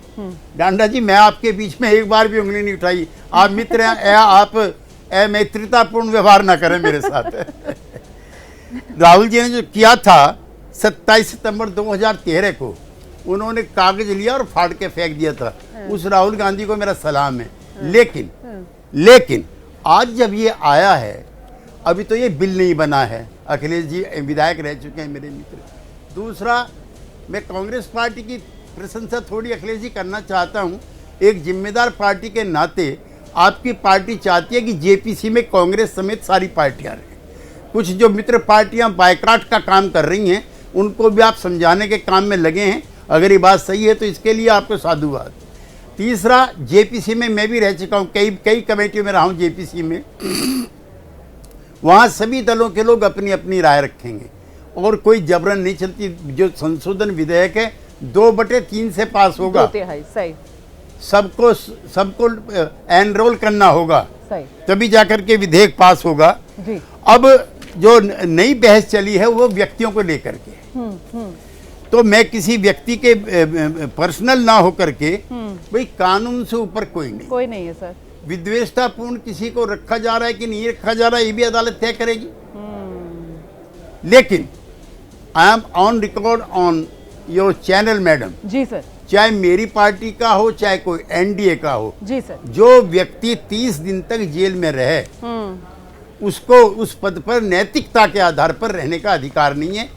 डांडा जी, मैं आपके बीच में एक बार भी उंगली नहीं उठाई। आप मित्र हैं, आप मैत्रीतापूर्ण व्यवहार ना करें मेरे साथ। राहुल जी ने जो किया था 27 सितंबर 2013 को, उन्होंने कागज लिया और फाड़ के फेंक दिया था। उस राहुल गांधी को मेरा सलाम है। लेकिन आज जब ये आया है, अभी तो ये बिल नहीं बना है, अखिलेश जी विधायक रह चुके हैं मेरे मित्र। दूसरा, मैं कांग्रेस पार्टी की प्रशंसा थोड़ी अखिलेश जी करना चाहता हूँ। एक जिम्मेदार पार्टी के नाते आपकी पार्टी चाहती है कि जेपीसी में कांग्रेस समेत सारी पार्टियां रहें। कुछ जो मित्र पार्टियां बायकाट का काम कर रही हैं, उनको भी आप समझाने के काम में लगे हैं। अगर ये बात सही है तो इसके लिए आपको साधुवाद। तीसरा, जेपीसी में मैं भी रह चुका हूँ, कई कमेटियों में रहा हूँ जेपीसी में। वहाँ सभी दलों के लोग अपनी अपनी राय रखेंगे और कोई जबरन नहीं चलती। जो संशोधन विधेयक है 2/3 से पास होगा, सही। सबको एनरोल करना होगा, तभी जाकर के विधेयक पास होगा जी। अब जो नई बहस चली है वो व्यक्तियों को लेकर के, तो मैं किसी व्यक्ति के पर्सनल ना होकर के, भाई कानून से ऊपर कोई नहीं है सर। विद्वेषतापूर्ण किसी को रखा जा रहा है कि नहीं रखा जा रहा है, ये भी अदालत तय करेगी। लेकिन I am on record on your channel madam ji sir, चाहे मेरी पार्टी का हो चाहे कोई एनडीए का हो जी सर, जो व्यक्ति 30 दिन तक जेल में रहे उसको उस पद पर नैतिकता के आधार पर रहने का अधिकार नहीं है,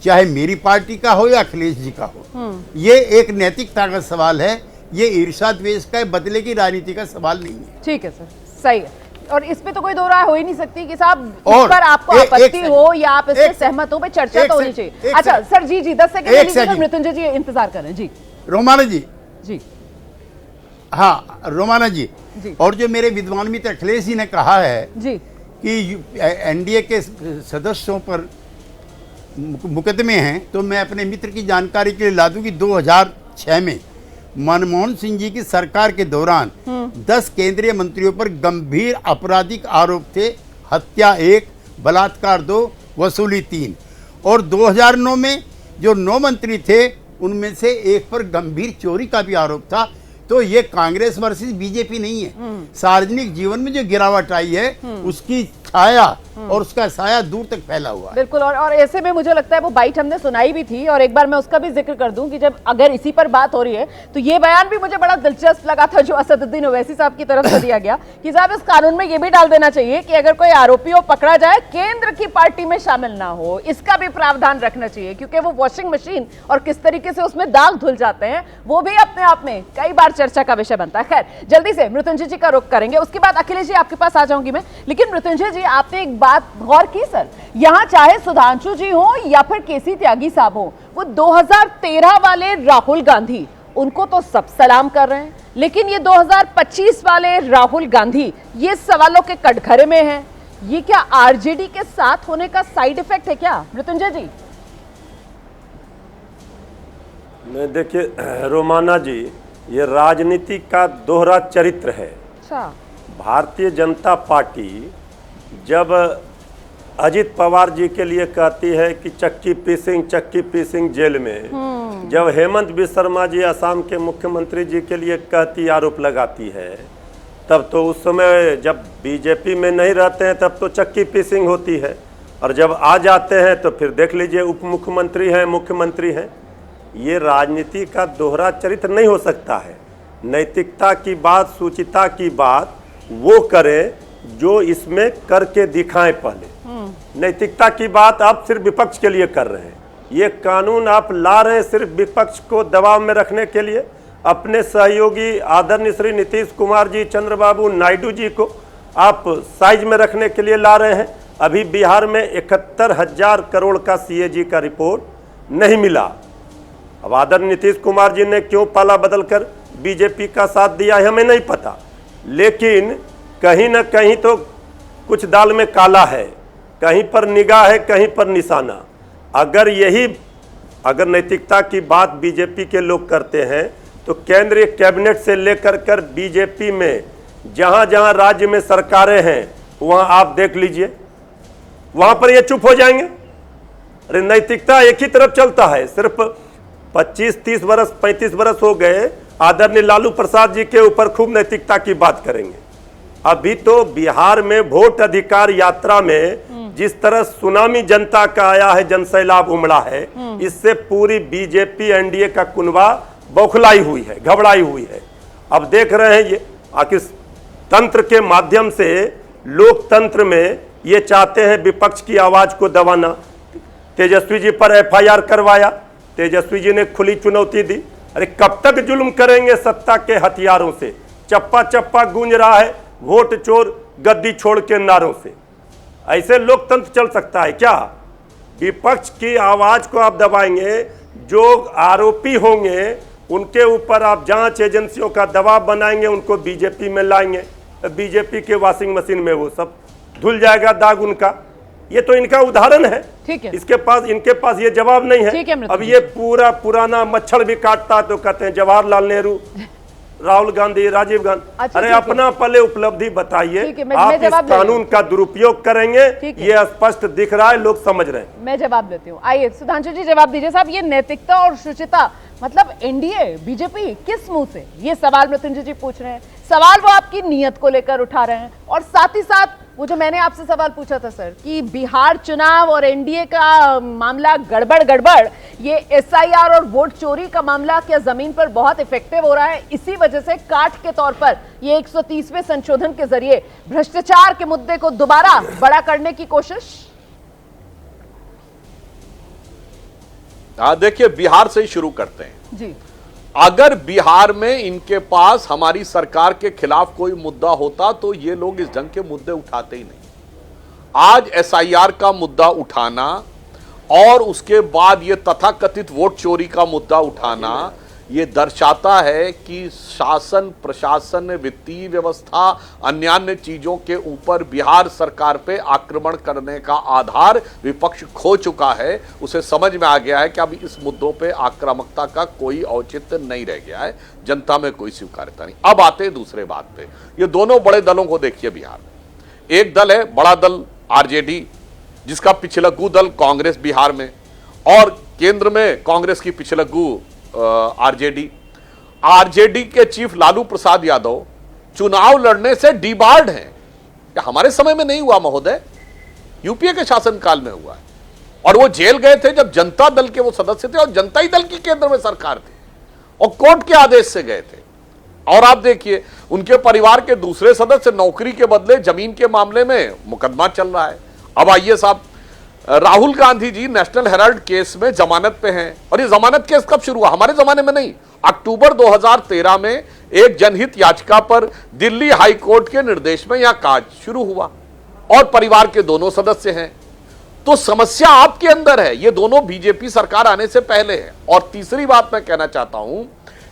चाहे मेरी पार्टी का हो या अखिलेश जी का हो। ये एक नैतिकता का सवाल है, ये ईर्ष्या द्वेष का बदले की राजनीति का सवाल नहीं है। ठीक है सर, सही है। और इसमें तो कोई दो राय हो ही नहीं सकती कि साहब इस पर आपको आपत्ति हो या आप इससे सहमत हो, भाई चर्चा तो होनी चाहिए। अच्छा सर, जी 10 सेकंड मृत्युंजय जी इंतजार करें जी। रोमाना जी हाँ, रोमाना जी। और जो मेरे विद्वान मित्र अखिलेश जी ने कहा है जी कि एनडीए के सदस्यों पर मुकदमे हैं, तो मैं अपने मित्र की जानकारी के लिए ला दूं कि 2006 में मनमोहन सिंह जी की सरकार के दौरान 10 केंद्रीय मंत्रियों पर गंभीर आपराधिक आरोप थे। हत्या 1, बलात्कार 2, वसूली 3। और 2009 में जो 9 मंत्री थे उनमें से एक पर गंभीर चोरी का भी आरोप था। तो ये कांग्रेस वर्सेस बीजेपी नहीं है, सार्वजनिक जीवन में जो गिरावट आई है उसकी छाया और उसका साया दूर तक फैला हुआ है। बिल्कुल। और ऐसे में मुझे लगता है वो बाइट हमने सुनाई भी थी, और एक बार मैं उसका भी जिक्र कर दूं कि जब अगर इसी पर बात हो रही है तो ये बयान भी मुझे बड़ा दिलचस्प लगा था जो असदुद्दीन ओवैसी साहब की तरफ से दिया गया कि साहब इस कानून में ये भी डाल देना चाहिए कि अगर कोई आरोपी हो पकड़ा जाए, केंद्र की पार्टी में शामिल ना हो, इसका भी प्रावधान रखना चाहिए, क्योंकि वो वॉशिंग मशीन और किस तरीके से उसमें दाग धुल जाते हैं वो भी अपने आप में कई बार चर्चा का विषय बनता है। खैर, जल्दी से मृत्युंजय जी का रुख करेंगे, उसके बाद अखिलेश जी आपके पास आ जाऊंगी मैं। लेकिन मृत्युंजय जी, आपने एक बात गौर की सर, यहां चाहे सुधांशु जी हो या फिर केसी त्यागी साहब हो, वो 2013 वाले राहुल गांधी उनको तो सब सलाम कर रहे हैं, लेकिन ये 2025 वाले राहुल गांधी ये सवालों के कटघरे में हैं। ये क्या आरजेडी के साथ होने का साइड इफेक्ट है क्या मृत्युंजय जी? मैं देखिए रोमाना जी, ये राजनीति का दोहरा चरित्र है। अच्छा। भारतीय जनता पार्टी जब अजित पवार जी के लिए कहती है कि चक्की पीसिंग जेल में, जब हेमंत बिस्वा शर्मा जी असम के मुख्यमंत्री जी के लिए कहती आरोप लगाती है, तब तो उस समय जब बीजेपी में नहीं रहते हैं तब तो चक्की पीसिंग होती है। और जब आ जाते हैं तो फिर देख लीजिए उप मुख्यमंत्री हैं, मुख्यमंत्री हैं। ये राजनीति का दोहरा चरित्र नहीं हो सकता है। नैतिकता की बात, सूचिता की बात वो करें जो इसमें करके दिखाएं पहले। नैतिकता की बात आप सिर्फ विपक्ष के लिए कर रहे हैं। ये कानून आप ला रहे हैं सिर्फ विपक्ष को दबाव में रखने के लिए। अपने सहयोगी आदरणीय श्री नीतीश कुमार जी, चंद्रबाबू नायडू जी को आप साइज में रखने के लिए ला रहे हैं। अभी बिहार में 71,000 करोड़ का सीएजी का रिपोर्ट नहीं मिला। अब आदरणीय नीतीश कुमार जी ने क्यों पाला बदलकर बीजेपी का साथ दिया है हमें नहीं पता, लेकिन कहीं ना कहीं तो कुछ दाल में काला है, कहीं पर निगाह है, कहीं पर निशाना। अगर नैतिकता की बात बीजेपी के लोग करते हैं तो केंद्रीय कैबिनेट से लेकर कर बीजेपी में जहां जहां राज्य में सरकारें हैं वहां आप देख लीजिए, वहां पर ये चुप हो जाएंगे। अरे नैतिकता एक ही तरफ चलता है। सिर्फ 25-30 वर्ष 35 वर्ष हो गए, आदरणीय लालू प्रसाद जी के ऊपर खूब नैतिकता की बात करेंगे। अभी तो बिहार में वोट अधिकार यात्रा में जिस तरह सुनामी जनता का आया है, जनसैलाब उमड़ा है, इससे पूरी बीजेपी एनडीए का कुनबा बौखलाई हुई है, घबराई हुई है। अब देख रहे हैं ये आखिर तंत्र के माध्यम से, लोकतंत्र में ये चाहते हैं विपक्ष की आवाज को दबाना। तेजस्वी जी पर एफआईआर करवाया, तेजस्वी जी ने खुली चुनौती दी। अरे कब तक जुल्म करेंगे सत्ता के हथियारों से? चप्पा चप्पा गूंज रहा है वोट चोर गद्दी छोड़ के नारों से। ऐसे लोकतंत्र चल सकता है क्या? विपक्ष की आवाज को आप दबाएंगे, जो आरोपी होंगे उनके ऊपर आप जांच एजेंसियों का दबाव बनाएंगे, उनको बीजेपी में लाएंगे, बीजेपी के वॉशिंग मशीन में वो सब धुल जाएगा दाग उनका। ये तो इनका उदाहरण है। ठीक है। इनके पास ये जवाब नहीं है। अब ये पूरा पुराना मच्छर भी काटता तो कहते हैं जवाहरलाल नेहरू, राहुल गांधी, राजीव गांधी। अरे अपना पहले उपलब्धि बताइए। आप इस कानून का दुरुपयोग करेंगे, ये स्पष्ट दिख रहा है, लोग समझ रहे हैं। मैं जवाब देती हूँ। आइए सुधांशु जी जवाब दीजिए। साहब ये नैतिकता और शुचिता मतलब एनडीए बीजेपी किस मुंह से, ये सवाल मृत्युंजय जी पूछ रहे हैं। सवाल वो आपकी नीयत को लेकर उठा रहे हैं, और साथ ही साथ वो जो मैंने आपसे सवाल पूछा था सर कि बिहार चुनाव और एनडीए का मामला गड़बड़, ये एसआईआर और वोट चोरी का मामला क्या जमीन पर बहुत इफेक्टिव हो रहा है? इसी वजह से काट के तौर पर ये 130वें संशोधन के जरिए भ्रष्टाचार के मुद्दे को दोबारा बड़ा करने की कोशिश। देखिए बिहार से ही शुरू करते हैं जी। अगर बिहार में इनके पास हमारी सरकार के खिलाफ कोई मुद्दा होता तो ये लोग इस ढंग के मुद्दे उठाते ही नहीं। आज एसआईआर का मुद्दा उठाना और उसके बाद ये तथाकथित वोट चोरी का मुद्दा उठाना, ये दर्शाता है कि शासन, प्रशासन, वित्तीय व्यवस्था, अन्य चीजों के ऊपर बिहार सरकार पे आक्रमण करने का आधार विपक्ष खो चुका है। उसे समझ में आ गया है कि अब इस मुद्दों पे आक्रामकता का कोई औचित्य नहीं रह गया है, जनता में कोई स्वीकार्यता नहीं। अब आते हैं दूसरे बात पे। ये दोनों बड़े दलों को देखिए बिहार में। एक दल है बड़ा दल आरजेडी, जिसका पिछलग्गू दल कांग्रेस बिहार में, और केंद्र में कांग्रेस की पिछलग्गू आरजेडी के चीफ लालू प्रसाद यादव चुनाव लड़ने से डिबार्ड हैं। क्या हमारे समय में नहीं हुआ महोदय? यूपीए के शासनकाल में हुआ है। और वो जेल गए थे जब जनता दल के वो सदस्य थे और जनता ही दल की केंद्र में सरकार थी, और कोर्ट के आदेश से गए थे। और आप देखिए उनके परिवार के दूसरे सदस्य नौकरी के बदले जमीन के मामले में मुकदमा चल रहा है। अब आइए साहब, Rahul Gandhi ji national Herald case में जमानत पे हैं, और ये जमानत केस कब शुरू हुआ? हमारे जमाने में नहीं, अक्टूबर 2013 में एक जनहित याचिका पर दिल्ली हाई कोर्ट के निर्देश में यह काज शुरू हुआ, और परिवार के दोनों सदस्य हैं। तो समस्या आपके अंदर है, ये दोनों बीजेपी सरकार आने से पहले है। और तीसरी बात मैं कहना चाहता हूं,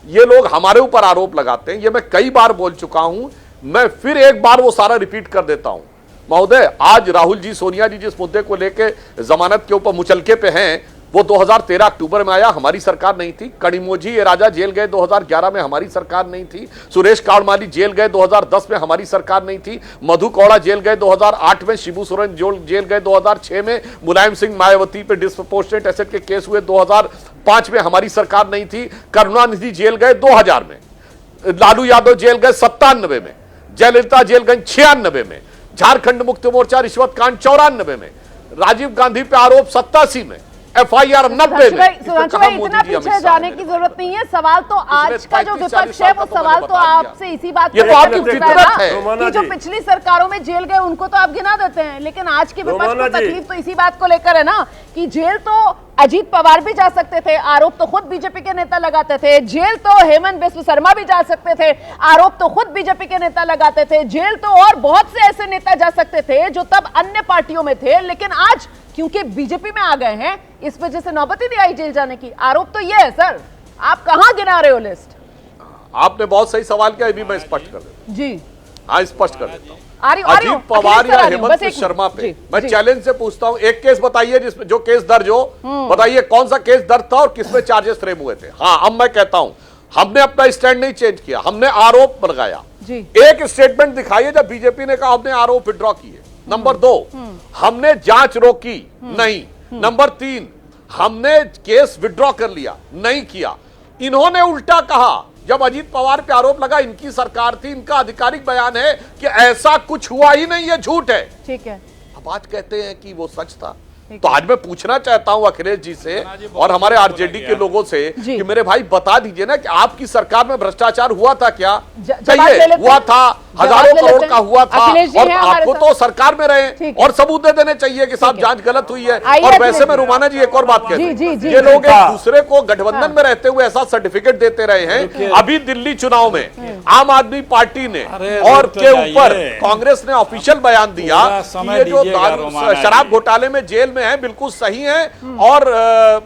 ये लोग हमारे ऊपर आरोप लगाते हैं, ये मैं कई बार बोल चुका हूं, मैं फिर एक बार वो सारा रिपीट कर देता हूं। महोदय, आज राहुल जी, सोनिया जी जिस मुद्दे को लेके जमानत के ऊपर मुचलके पे हैं, वो 2013 अक्टूबर में आया, हमारी सरकार नहीं थी। कनिमोझी ये राजा जेल गए 2011 में, हमारी सरकार नहीं थी। सुरेश काड़माली जेल गए 2010 में, हमारी सरकार नहीं थी। मधु कौड़ा जेल गए 2008 में, शिबू सोरेन जेल गए 2006 में, मुलायम सिंह मायावती पे डिस्प्रपोर्शनेट एसेट के केस हुए 2005 में, हमारी सरकार नहीं थी। करुणानिधि जेल गए 2000 में, लालू यादव जेल गए 97 में, जयललिता जेल गए 96 में, झारखंड मुक्ति मोर्चा रिश्वत कांड 94 में, राजीव गांधी पे आरोप 87 में, FIR 90 में। सुधांशु भाई इतना पीछे जाने की जरूरत नहीं है। सवाल तो आज का जो विपक्ष है वो सवाल तो आपसे इसी बात ये तो आपकी फितरत है कि जो पिछली सरकारों में जेल गए उनको तो आप गिना देते हैं, लेकिन आज के विपक्ष को तकलीफ तो इसी बात को लेकर है ना कि जेल तो अजीत पवार भी जा सकते थे, आरोप तो खुद बीजेपी के नेता लगाते थे। जेल तो हेमंत बिस्व शर्मा भी जा सकते थे, आरोप तो खुद बीजेपी के नेता लगाते थे। जेल तो और बहुत से ऐसे नेता जा सकते थे जो तब अन्य पार्टियों में थे, लेकिन आज क्योंकि बीजेपी में आ गए हैं इस वजह से नौबत ही नहीं आई जेल जाने की। आरोप तो ये है सर, आप कहां गिना रहे हो लिस्ट? आपने बहुत सही सवाल किया, अभी मैं स्पष्ट कर देता हूं। जी हाँ, स्पष्ट कर देता हूं। अजीत पवार या हेमंत शर्मा पे मैं चैलेंज से पूछता हूं, एक केस बताइए जिसमें जो केस दर्ज हो, बताइए कौन सा केस दर्ज था और किसमें चार्जेस फ्रेम हुए थे। हाँ, अब मैं कहता हूं हमने अपना स्टैंड नहीं चेंज किया, हमने आरोप लगाया। एक स्टेटमेंट दिखाइए जब बीजेपी ने कहा हमने आरोप विड्रॉ किए। नंबर 2, हमने जांच रोकी नहीं। नंबर 3, हमने केस विड्रॉ कर लिया नहीं किया। इन्होंने उल्टा कहा, जब अजीत पवार पे आरोप लगा इनकी सरकार थी, इनका आधिकारिक बयान है कि ऐसा कुछ हुआ ही नहीं, ये झूठ है। ठीक है, अब आज कहते हैं कि वो सच था। तो आज मैं पूछना चाहता हूं अखिलेश जी से और हमारे आरजेडी के लोगों से कि मेरे भाई बता दीजिए ना कि आपकी सरकार में भ्रष्टाचार हुआ था क्या? चाहिए हुआ था, हजारों करोड़ का हुआ था, और आपको तो सरकार में रहे और सबूत दे देने चाहिए कि साहब जांच गलत हुई है। और वैसे में रुमाना जी एक और बात कहते हैं, ये लोग एक दूसरे को गठबंधन में रहते हुए ऐसा सर्टिफिकेट देते रहे हैं। अभी दिल्ली चुनाव में आम आदमी पार्टी ने और के ऊपर कांग्रेस ने ऑफिशियल बयान दिया कि ये जो शराब घोटाले में जेल है बिल्कुल सही है और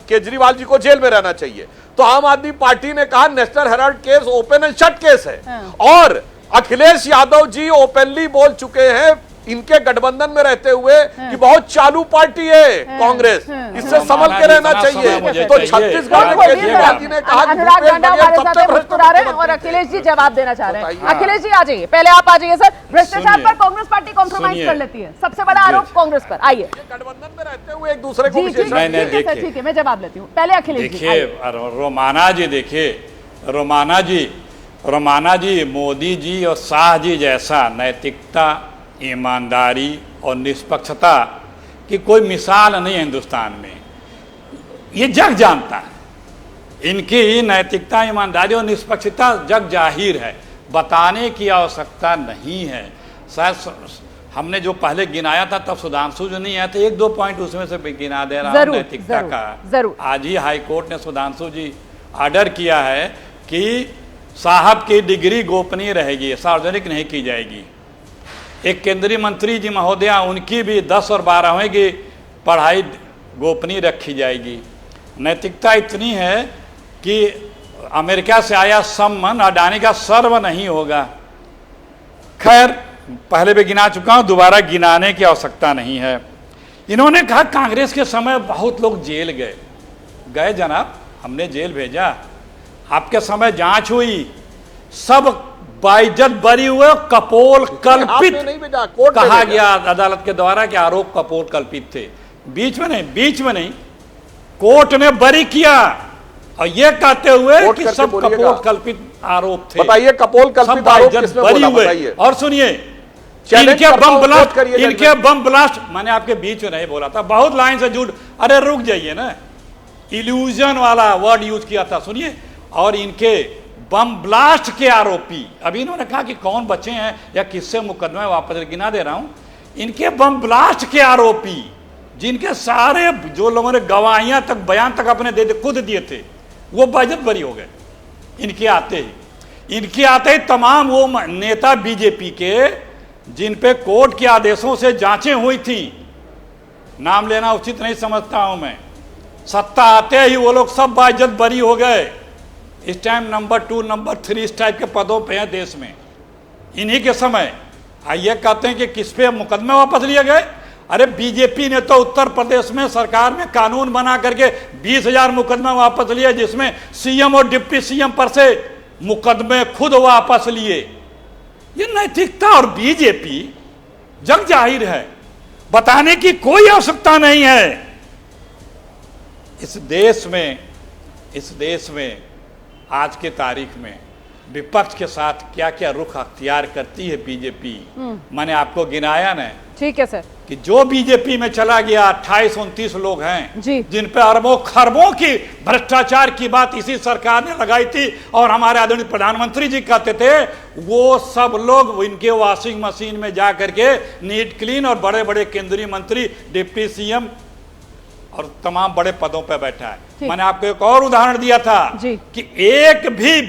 केजरीवाल जी को जेल में रहना चाहिए। तो आम आदमी पार्टी ने कहा national Herald case open and shut case है। और अखिलेश यादव जी ओपनली बोल चुके हैं इनके गठबंधन में रहते हुए कि बहुत चालू पार्टी है कांग्रेस, इससे संभल के रहना चाहिए। तो छत्तीसगढ़ में केजरीवाल जी ने कहा अनुराग गांडा हमारे साथ मुस्कुरा रहे हैं और अखिलेश जी जवाब देना चाह रहे हैं। अखिलेश जी आ जाइए, पहले आप आ जाइए सर। भ्रष्टाचार पर कांग्रेस पार्टी कॉम्प्रोमाइज कर लेती है, सबसे बड़ा आरोप कांग्रेस पर। आइए, गठबंधन में रहते हुए एक दूसरे को ठीक है, मैं जवाब लेती हूँ। पहले अखिलेश जी। रोमाना जी देखिए, रोमाना जी मोदी जी और शाह जी जैसा नैतिकता, ईमानदारी और निष्पक्षता की कोई मिसाल नहीं है हिंदुस्तान में, ये जग जानता है। इनकी नैतिकता, ईमानदारी और निष्पक्षता जग जाहिर है, बताने की आवश्यकता नहीं है। शायद हमने जो पहले गिनाया था तब सुधांशु जो नहीं आया था, 1-2 पॉइंट उसमें से गिना दे रहा हूं नैतिकता का। आज ही हाईकोर्ट ने सुधांशु जी ऑर्डर किया है कि साहब की डिग्री गोपनीय रहेगी, सार्वजनिक नहीं की जाएगी। एक केंद्रीय मंत्री जी महोदया, उनकी भी 10 और 12वीं की पढ़ाई गोपनीय रखी जाएगी। नैतिकता इतनी है कि अमेरिका से आया सम्मान अडानी का सर्व नहीं होगा। खैर, पहले भी गिना चुका हूं, दोबारा गिनाने की आवश्यकता नहीं है। इन्होंने कहा कांग्रेस के समय बहुत लोग जेल गए जनाब, हमने जेल भेजा। आपके समय जांच हुई, सब बाइज्जत बरी हुए, कपोल कल्पित कहा गया अदालत के द्वारा कि आरोप कपोल कल्पित थे। बीच में नहीं, कोर्ट ने बरी किया और ये कहते हुए कि सब कपोल कल्पित आरोप थे। बताइए कपोल कल्पित आरोप किसने बोला? बताइए। और सुनिए, इनके बम ब्लास्ट मैंने आपके बीच में नहीं बोला था, बहुत लाइन से झूठ। अरे रुक जाइए ना, इल्यूजन वाला वर्ड यूज किया था, सुनिए। और इनके बम ब्लास्ट के आरोपी, अभी इन्होंने कहा कि कौन बचे हैं या किससे मुकदमे वापस गिना दे रहा हूं। इनके बम ब्लास्ट के आरोपी, जिनके सारे जो लोगों ने गवाहियां तक, बयान तक अपने खुद दिए थे, वो बाइज्जत बरी हो गए इनके आते ही। तमाम वो नेता बीजेपी के जिन पे कोर्ट के आदेशों से जांचें हुई थी, नाम लेना उचित नहीं समझता हूं मैं, सत्ता आते ही वो लोग सब बाइज्जत बरी हो गए। इस टाइम नंबर 2, नंबर 3 इस टाइप के पदों पे हैं देश में इन्हीं के समय। आइए कहते हैं कि किस पे मुकदमे वापस लिए गए। अरे बीजेपी ने तो उत्तर प्रदेश में सरकार में कानून बना करके 20,000 मुकदमे वापस लिए, जिसमें सीएम और डिप्टी सीएम पर से मुकदमे खुद वापस लिए। ये नैतिकता और बीजेपी जग जाहिर है, बताने की कोई आवश्यकता नहीं है। इस देश में आज के तारीख में विपक्ष के साथ क्या क्या रुख अख्तियार करती है बीजेपी। मैंने आपको गिनाया ना, ठीक है सर, कि जो बीजेपी में चला गया 28-29 लोग हैं जी, जिन पे अरबों खरबों की भ्रष्टाचार की बात इसी सरकार ने लगाई थी और हमारे आदरणीय प्रधानमंत्री जी कहते थे, वो सब लोग इनके वॉशिंग मशीन में जा करके नीट क्लीन और बड़े बड़े केंद्रीय मंत्री, डिप्टी सीएम और तमाम बड़े पदों पर बैठा है। मैंने आपको एक और उदाहरण दिया था कि एक भी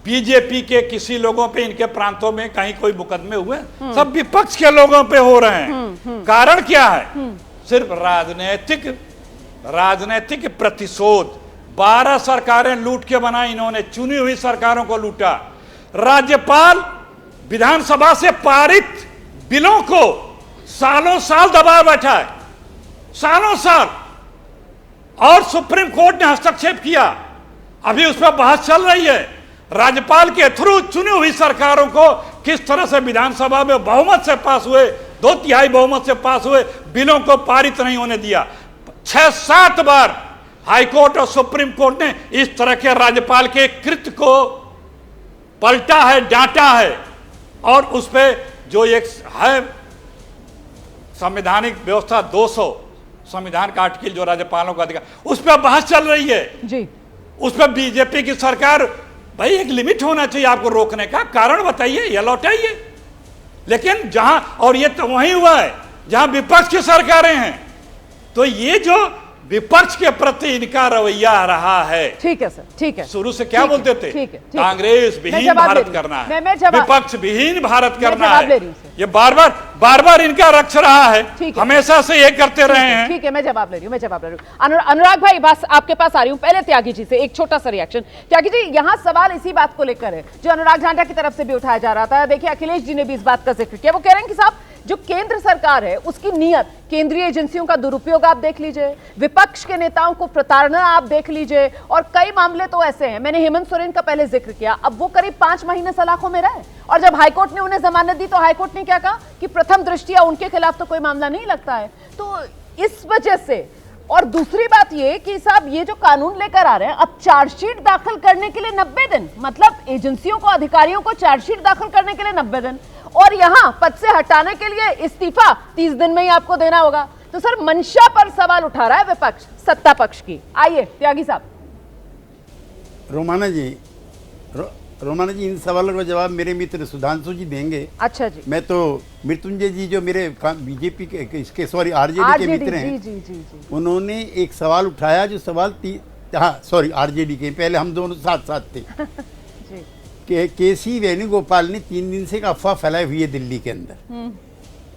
बीजेपी के किसी लोगों पे इनके प्रांतों में कहीं कोई मुकदमे हुए, सब विपक्ष के लोगों पे हो रहे हैं। कारण क्या है? सिर्फ राजनीतिक प्रतिशोध। 12 सरकारें लूट के बनाई इन्होंने, चुनी हुई सरकारों को लूटा। राज्यपाल विधानसभा से पारित बिलों को सालों साल दबा बैठा है, सालों साल, और सुप्रीम कोर्ट ने हस्तक्षेप किया। अभी उस पर बहस चल रही है। राज्यपाल के थ्रू चुनी हुई सरकारों को किस तरह से विधानसभा में बहुमत से पास हुए, 2/3 बहुमत से पास हुए बिलों को पारित नहीं होने दिया। 6-7 बार हाईकोर्ट और सुप्रीम कोर्ट ने इस तरह के राज्यपाल के कृत्य को पलटा है, डांटा है, और उस पर जो एक है संवैधानिक व्यवस्था 200 संविधान का आर्टिकल जो राज्यपालों का अधिकार, उस पर बहस चल रही है जी। उस पर बीजेपी की सरकार, भाई एक लिमिट होना चाहिए आपको रोकने का, कारण बताइए या लौटाइए। लेकिन जहां, और ये तो वही हुआ है जहां विपक्ष की सरकारें हैं, तो ये जो विपक्ष के प्रति इनका रवैया रहा है, ठीक है सर, ठीक है, शुरू से क्या बोलते थे, कांग्रेस विहीन भारत करना है, विपक्ष विहीन भारत करना है, ये बार बार इनका रक्ष रहा है, हमेशा से ये करते रहे हैं। ठीक है, मैं जवाब ले रही हूँ, अनुराग भाई बस आपके पास आ रही हूँ। पहले त्यागी जी से एक छोटा सा रिएक्शन। त्यागी जी, यहाँ सवाल इसी बात को लेकर है जो अनुराग झांटा की तरफ से भी उठाया जा रहा था। देखिए अखिलेश जी ने भी इस बात का जिक्र किया। वो कह रहे हैं कि साहब जो केंद्र सरकार है उसकी नीयत, केंद्रीय एजेंसियों का दुरुपयोग आप देख लीजिए, विपक्ष के नेताओं को प्रताड़ना आप देख लीजिए, और कई मामले तो ऐसे हैं, मैंने हेमंत सोरेन का पहले जिक्र किया, अब वो करीब 5 महीने सलाखों में रहे, और जब हाईकोर्ट ने उन्हें जमानत दी तो हाईकोर्ट ने क्या कहा कि प्रथम दृष्टिया उनके खिलाफ तो कोई मामला नहीं लगता है। तो इस वजह से, और दूसरी बात ये कि साहब ये जो कानून लेकर आ रहे हैं, अब चार्जशीट दाखिल करने के लिए 90 दिन, मतलब एजेंसियों को, अधिकारियों को चार्जशीट दाखिल करने के लिए 90 दिन, और यहां पद से हटाने के लिए इस्तीफा 30 दिन में ही आपको देना होगा। तो सर मंशा पर सवाल उठा रहा है विपक्ष, सत्ता पक्ष की। आइए त्यागी साहब। रोमाना जी इन सवालों का जवाब मेरे मित्र सुधांशु जी देंगे। अच्छा जी। मैं तो मृत्युंजय जी जो मेरे बीजेपी के सॉरी आरजेडी के मित्र हैं, जी। उन्होंने एक सवाल उठाया जो सवाल आरजेडी के, पहले हम दोनों साथ थे कि केसी वेणुगोपाल ने 3 दिन से एक अफवाह फैलाई हुई है दिल्ली के अंदर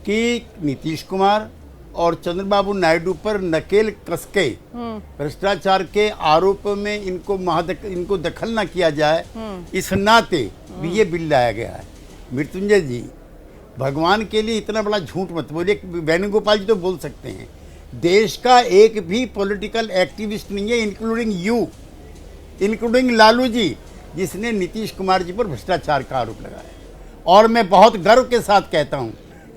कि नीतीश कुमार और चंद्रबाबू नायडू पर नकेल कसके भ्रष्टाचार के आरोप में इनको दखल न किया जाए, इस नाते भी ये बिल लाया गया है। मृत्युंजय जी, भगवान के लिए इतना बड़ा झूठ मत बोलिए। वेणुगोपाल जी तो बोल सकते हैं, देश का एक भी पॉलिटिकल एक्टिविस्ट नहीं है, इंक्लूडिंग लालू जी, जिसने नीतीश कुमार जी पर भ्रष्टाचार का आरोप लगाया। और मैं बहुत गर्व के साथ कहता हूं,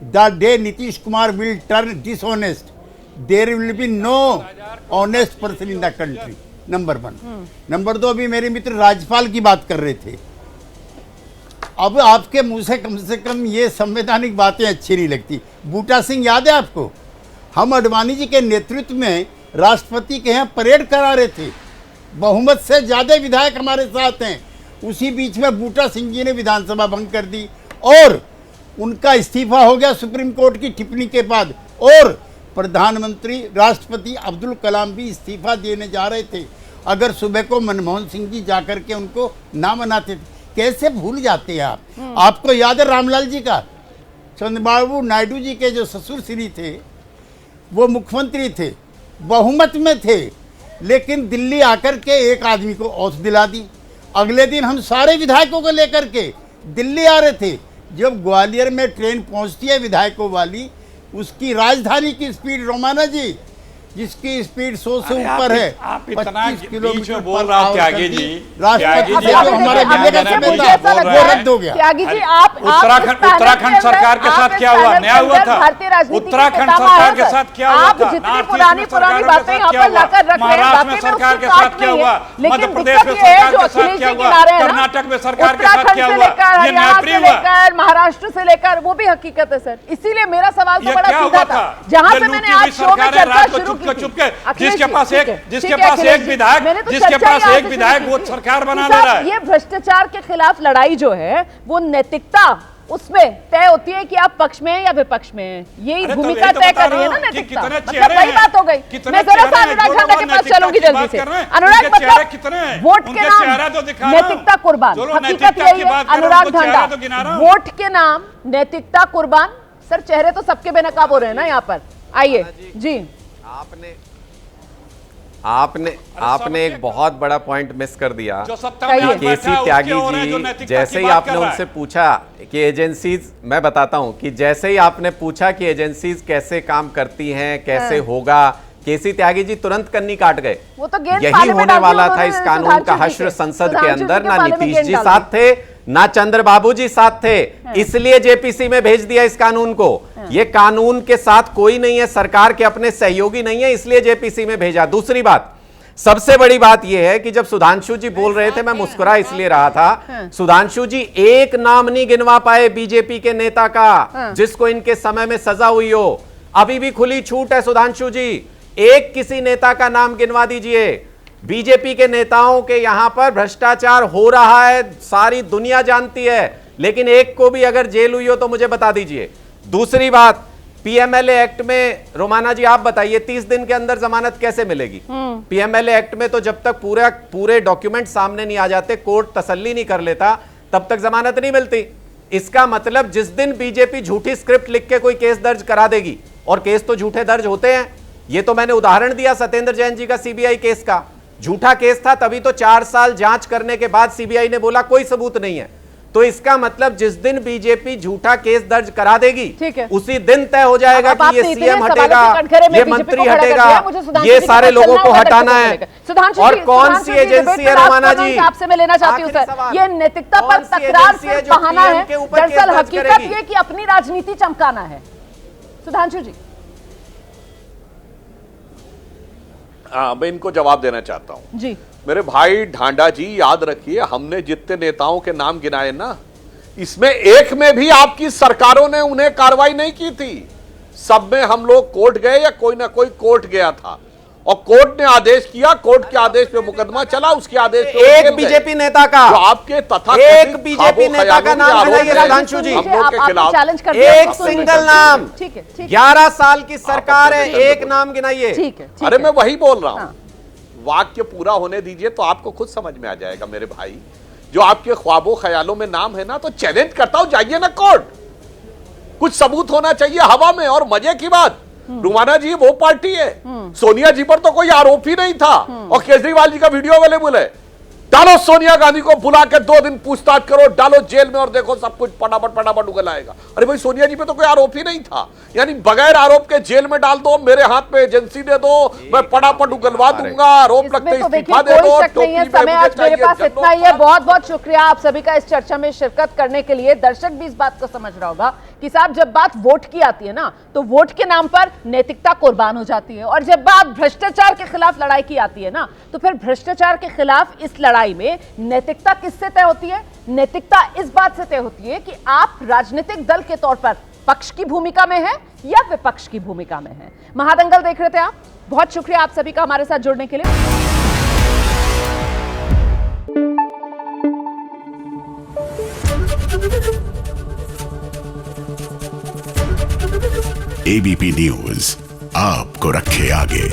the day Nitish Kumar will turn dishonest, there will be no honest person in the country, number 1। Number 2, अभी मेरे मित्र राज्यपाल की बात कर रहे थे, अब आपके मुंह से कम ये संवैधानिक बातें अच्छी नहीं लगती। बूटा सिंह याद है आपको? हम अडवाणी जी के नेतृत्व में राष्ट्रपति के यहाँ परेड करा रहे थे, बहुमत से ज्यादा विधायक हमारे साथ हैं। उसी बीच में बूटा सिंह जी ने विधानसभा भंग कर दी और उनका इस्तीफा हो गया सुप्रीम कोर्ट की टिप्पणी के बाद, और प्रधानमंत्री राष्ट्रपति अब्दुल कलाम भी इस्तीफा देने जा रहे थे। अगर सुबह को मनमोहन सिंह जी जाकर के उनको ना मनाते थे, कैसे भूल जाते हैं आप? आपको याद है रामलाल जी का, चंद्रबाबू नायडू जी के जो ससुर श्री थे वो मुख्यमंत्री थे, बहुमत में थे, लेकिन दिल्ली आकर के एक आदमी को औथ दिला दी। अगले दिन हम सारे विधायकों को लेकर के दिल्ली आ रहे थे। जब ग्वालियर में ट्रेन पहुंचती है विधायकों वाली, उसकी राजधानी की स्पीड, रोमाना जी जिसकी स्पीड 100 से अरे ऊपर है, आप इतना 25 बीच किलोमीटर में बोल रहा हो त्यागी जी, राष्ट्रपति त्यागी जी जी, जो हमारे आप जिले का बोल समय रहे हैं। था वो रद्द हो गया। त्यागी जी, आप उत्तराखंड सरकार के साथ क्या हुआ? नया हुआ था। उत्तराखंड सरकार के साथ क्या हुआ आप था? जितनी नॉर्थ पुरानी ईस्ट पुरानी सरकारों के बातें साथ यहाँ क्या पर हुआ? लाकर रख रहे हैं, महाराष्ट्र में बाकी में सरकार के उसकी साथ बात क्या नहीं हुआ? है। लेकिन मध्य प्रदेश दिक्कत में ये है सरकार जो के साथ अखिलेश क्या जी हुआ? गिना रहे हैं ना, कर्नाटक में सरकार के साथ उत्तराखंड क्या से हुआ? लेकर ये हरियाणा से न्यायप्रिय हुआ। लेकर महाराष्ट्र से लेकर वो भी हकीकत है सर। इसीलिए मेरा सवाल तो ये बड़ा क्या सीधा हुआ था, था? जहां ये से लूटी मैंने हुई आज शो में सरकार है, चर्चा रात को शुरू की चुपके थी। अखिलेश जिसके जी, पास ठीक एक है, जिसके ठीक है, पास अखिलेश एक जी, विधायक मैंने तो जिसके चर्चा पास यहाँ एक से विधायक शुरू वो की थी। सरकार बना कि ले साहब, रहा है। ये भ्रष्टाचार के खिलाफ लड़ाई जो है वो नैतिकता उसमें तय होती है कि आप पक्ष में हैं या विपक्ष में हैं। यही अरे तो भूमिका यही तो तय बता कर रही है रहा ना हूं कि नैतिकता। कितने मतलब चेहरे वही हैं, बात हो गई। कितने मैं जरा सा चेहरे हैं, अनुराग जो ठांडा लोग के पास नैतिकता चलूंगी की जल्दी बात से। कर रहे हैं, अनुराग उनके चेहरे कितने मतलब हैं? वोट के उनके नाम चेहरा तो दिखा रहा हूं। नैतिकता कुर्बान, जो लोग हकीकत नैतिकता की यही है। बात कर रहे हैं, अनुराग उनको चेहरा ठांडा, तो गिना रहा हूं। वोट के नाम नैतिकता कुर्बान। सर चेहरे तो सबके बेनकाब हो रहे हैं ना यहाँ पर। आइए जी, आपने एक बहुत बड़ा पॉइंट मिस कर दिया। जो सत्ता में आज बैठा केसी है, उसके त्यागी हो रहे हैं, जो जी, नैतिकता जैसे की ही बात आपने कर रहा है। उनसे पूछा कि एजेंसीज, मैं बताता हूं कि जैसे ही आपने पूछा कि एजेंसीज कैसे काम करती हैं, कैसे होगा, केसी त्यागी जी तुरंत कन्नी काट गए। वो तो गेंद यही पाले में होने डाल दी वाला था उन्होंने इस कानून का सुधांशु जी हश्र के। संसद के सुधांशु जी अंदर। के ना पाले में नीतीश गेंद जी डाल साथ थे, ना चंद्रबाबू जी साथ थे, इसलिए जेपीसी में भेज दिया इस कानून को। ये कानून के साथ कोई नहीं है, सरकार के अपने सहयोगी नहीं है, इसलिए जेपीसी में भेजा। दूसरी बात, सबसे बड़ी बात यह है कि जब सुधांशु जी बोल रहे थे, मैं मुस्कुरा इसलिए रहा था, सुधांशु जी एक नाम नहीं गिनवा पाए बीजेपी के नेता का जिसको इनके समय में सजा हुई हो। अभी भी खुली छूट है सुधांशु जी, एक किसी नेता का नाम गिनवा दीजिए। बीजेपी के नेताओं के यहां पर भ्रष्टाचार हो रहा है, सारी दुनिया जानती है, लेकिन एक को भी अगर जेल हुई हो तो मुझे बता दीजिए। दूसरी बात, पीएमएलए एक्ट में, रोमाना जी आप बताइए, 30 दिन के अंदर जमानत कैसे मिलेगी? पीएमएलए एक्ट में तो जब तक पूरे डॉक्यूमेंट सामने नहीं आ जाते, कोर्ट तसल्ली नहीं कर लेता, तब तक जमानत नहीं मिलती। इसका मतलब जिस दिन बीजेपी झूठी स्क्रिप्ट लिख के कोई केस दर्ज करा देगी, और केस तो झूठे दर्ज होते हैं, ये तो मैंने उदाहरण दिया सत्येंद्र जैन जी का सीबीआई केस का, झूठा केस था, तभी तो 4 साल जांच करने के बाद सीबीआई ने बोला कोई सबूत नहीं है। तो इसका मतलब जिस दिन बीजेपी झूठा केस दर्ज करा देगी, उसी दिन तय हो जाएगा कि ये सीएम हटेगा, ये मंत्री हटेगा, ये सारे लोगों को हटाना है। और कौन सी एजेंसी है रोमाना जी? आपसे मैं लेना चाहती हूँ सर, ये नैतिकता पर तकरार सिर्फ बहाना है, दरअसल हकीकत ये कि अपनी राजनीति चमकाना है। सुधांशु जी। हाँ, मैं इनको जवाब देना चाहता हूं जी। मेरे भाई ढांडा जी, याद रखिए, हमने जितने नेताओं के नाम गिनाए ना, इसमें एक में भी आपकी सरकारों ने उन्हें कार्रवाई नहीं की थी। सब में हम लोग कोर्ट गए या कोई ना कोई कोर्ट गया था, और कोर्ट ने आदेश किया, कोर्ट के आदेश पे मुकदमा चला, उसके आदेश पे एक बीजेपी नेता का, जो आपके तथा एक बीजेपी नेता का नाम बताइए सुधांशु जी, हम लोग के खिलाफ एक सिंगल नाम। 11 साल की सरकार है, एक नाम गिनाइए। अरे मैं वही बोल रहा हूं, वाक्य पूरा होने दीजिए तो आपको खुद समझ में आ जाएगा मेरे भाई। जो आपके ख्वाबों ख्यालों में नाम है ना, तो चैलेंज करता हूं, जाइए ना कोर्ट, कुछ सबूत होना चाहिए हवा में। और मजे की बात, रुमाना जी वो पार्टी है, सोनिया जी पर तो कोई आरोप ही नहीं था, और केजरीवाल जी का वीडियो अवेलेबल है। डालो सोनिया गांधी को बुला के 2 दिन पूछताछ करो, डालो जेल में, और देखो सब कुछ फटाफट उगल आएगा। अरे भाई, सोनिया जी पे तो कोई आरोप ही नहीं था, यानी बगैर आरोप के जेल में डाल दो, मेरे हाथ में एजेंसी दे दो, मैं फटाफट उगलवा दूंगा, आरोप लगते इस्तीफा दे दो। समय आज मेरे पास इतना ही है। बहुत बहुत शुक्रिया आप सभी का इस चर्चा में शिरकत करने के लिए। दर्शक भी इस बात को समझ रहा होगा कि साहब जब बात वोट की आती है ना, तो वोट के नाम पर नैतिकता कुर्बान हो जाती है, और जब बात भ्रष्टाचार के खिलाफ लड़ाई की आती है ना, तो फिर भ्रष्टाचार के खिलाफ इस लड़ाई में नैतिकता किससे तय होती है? नैतिकता इस बात से तय होती है कि आप राजनीतिक दल के तौर पर पक्ष की भूमिका में है या विपक्ष की भूमिका में है। महादंगल देख रहे थे आप, बहुत शुक्रिया आप सभी का हमारे साथ जुड़ने के लिए। एबीपी न्यूज आपको रखे आगे।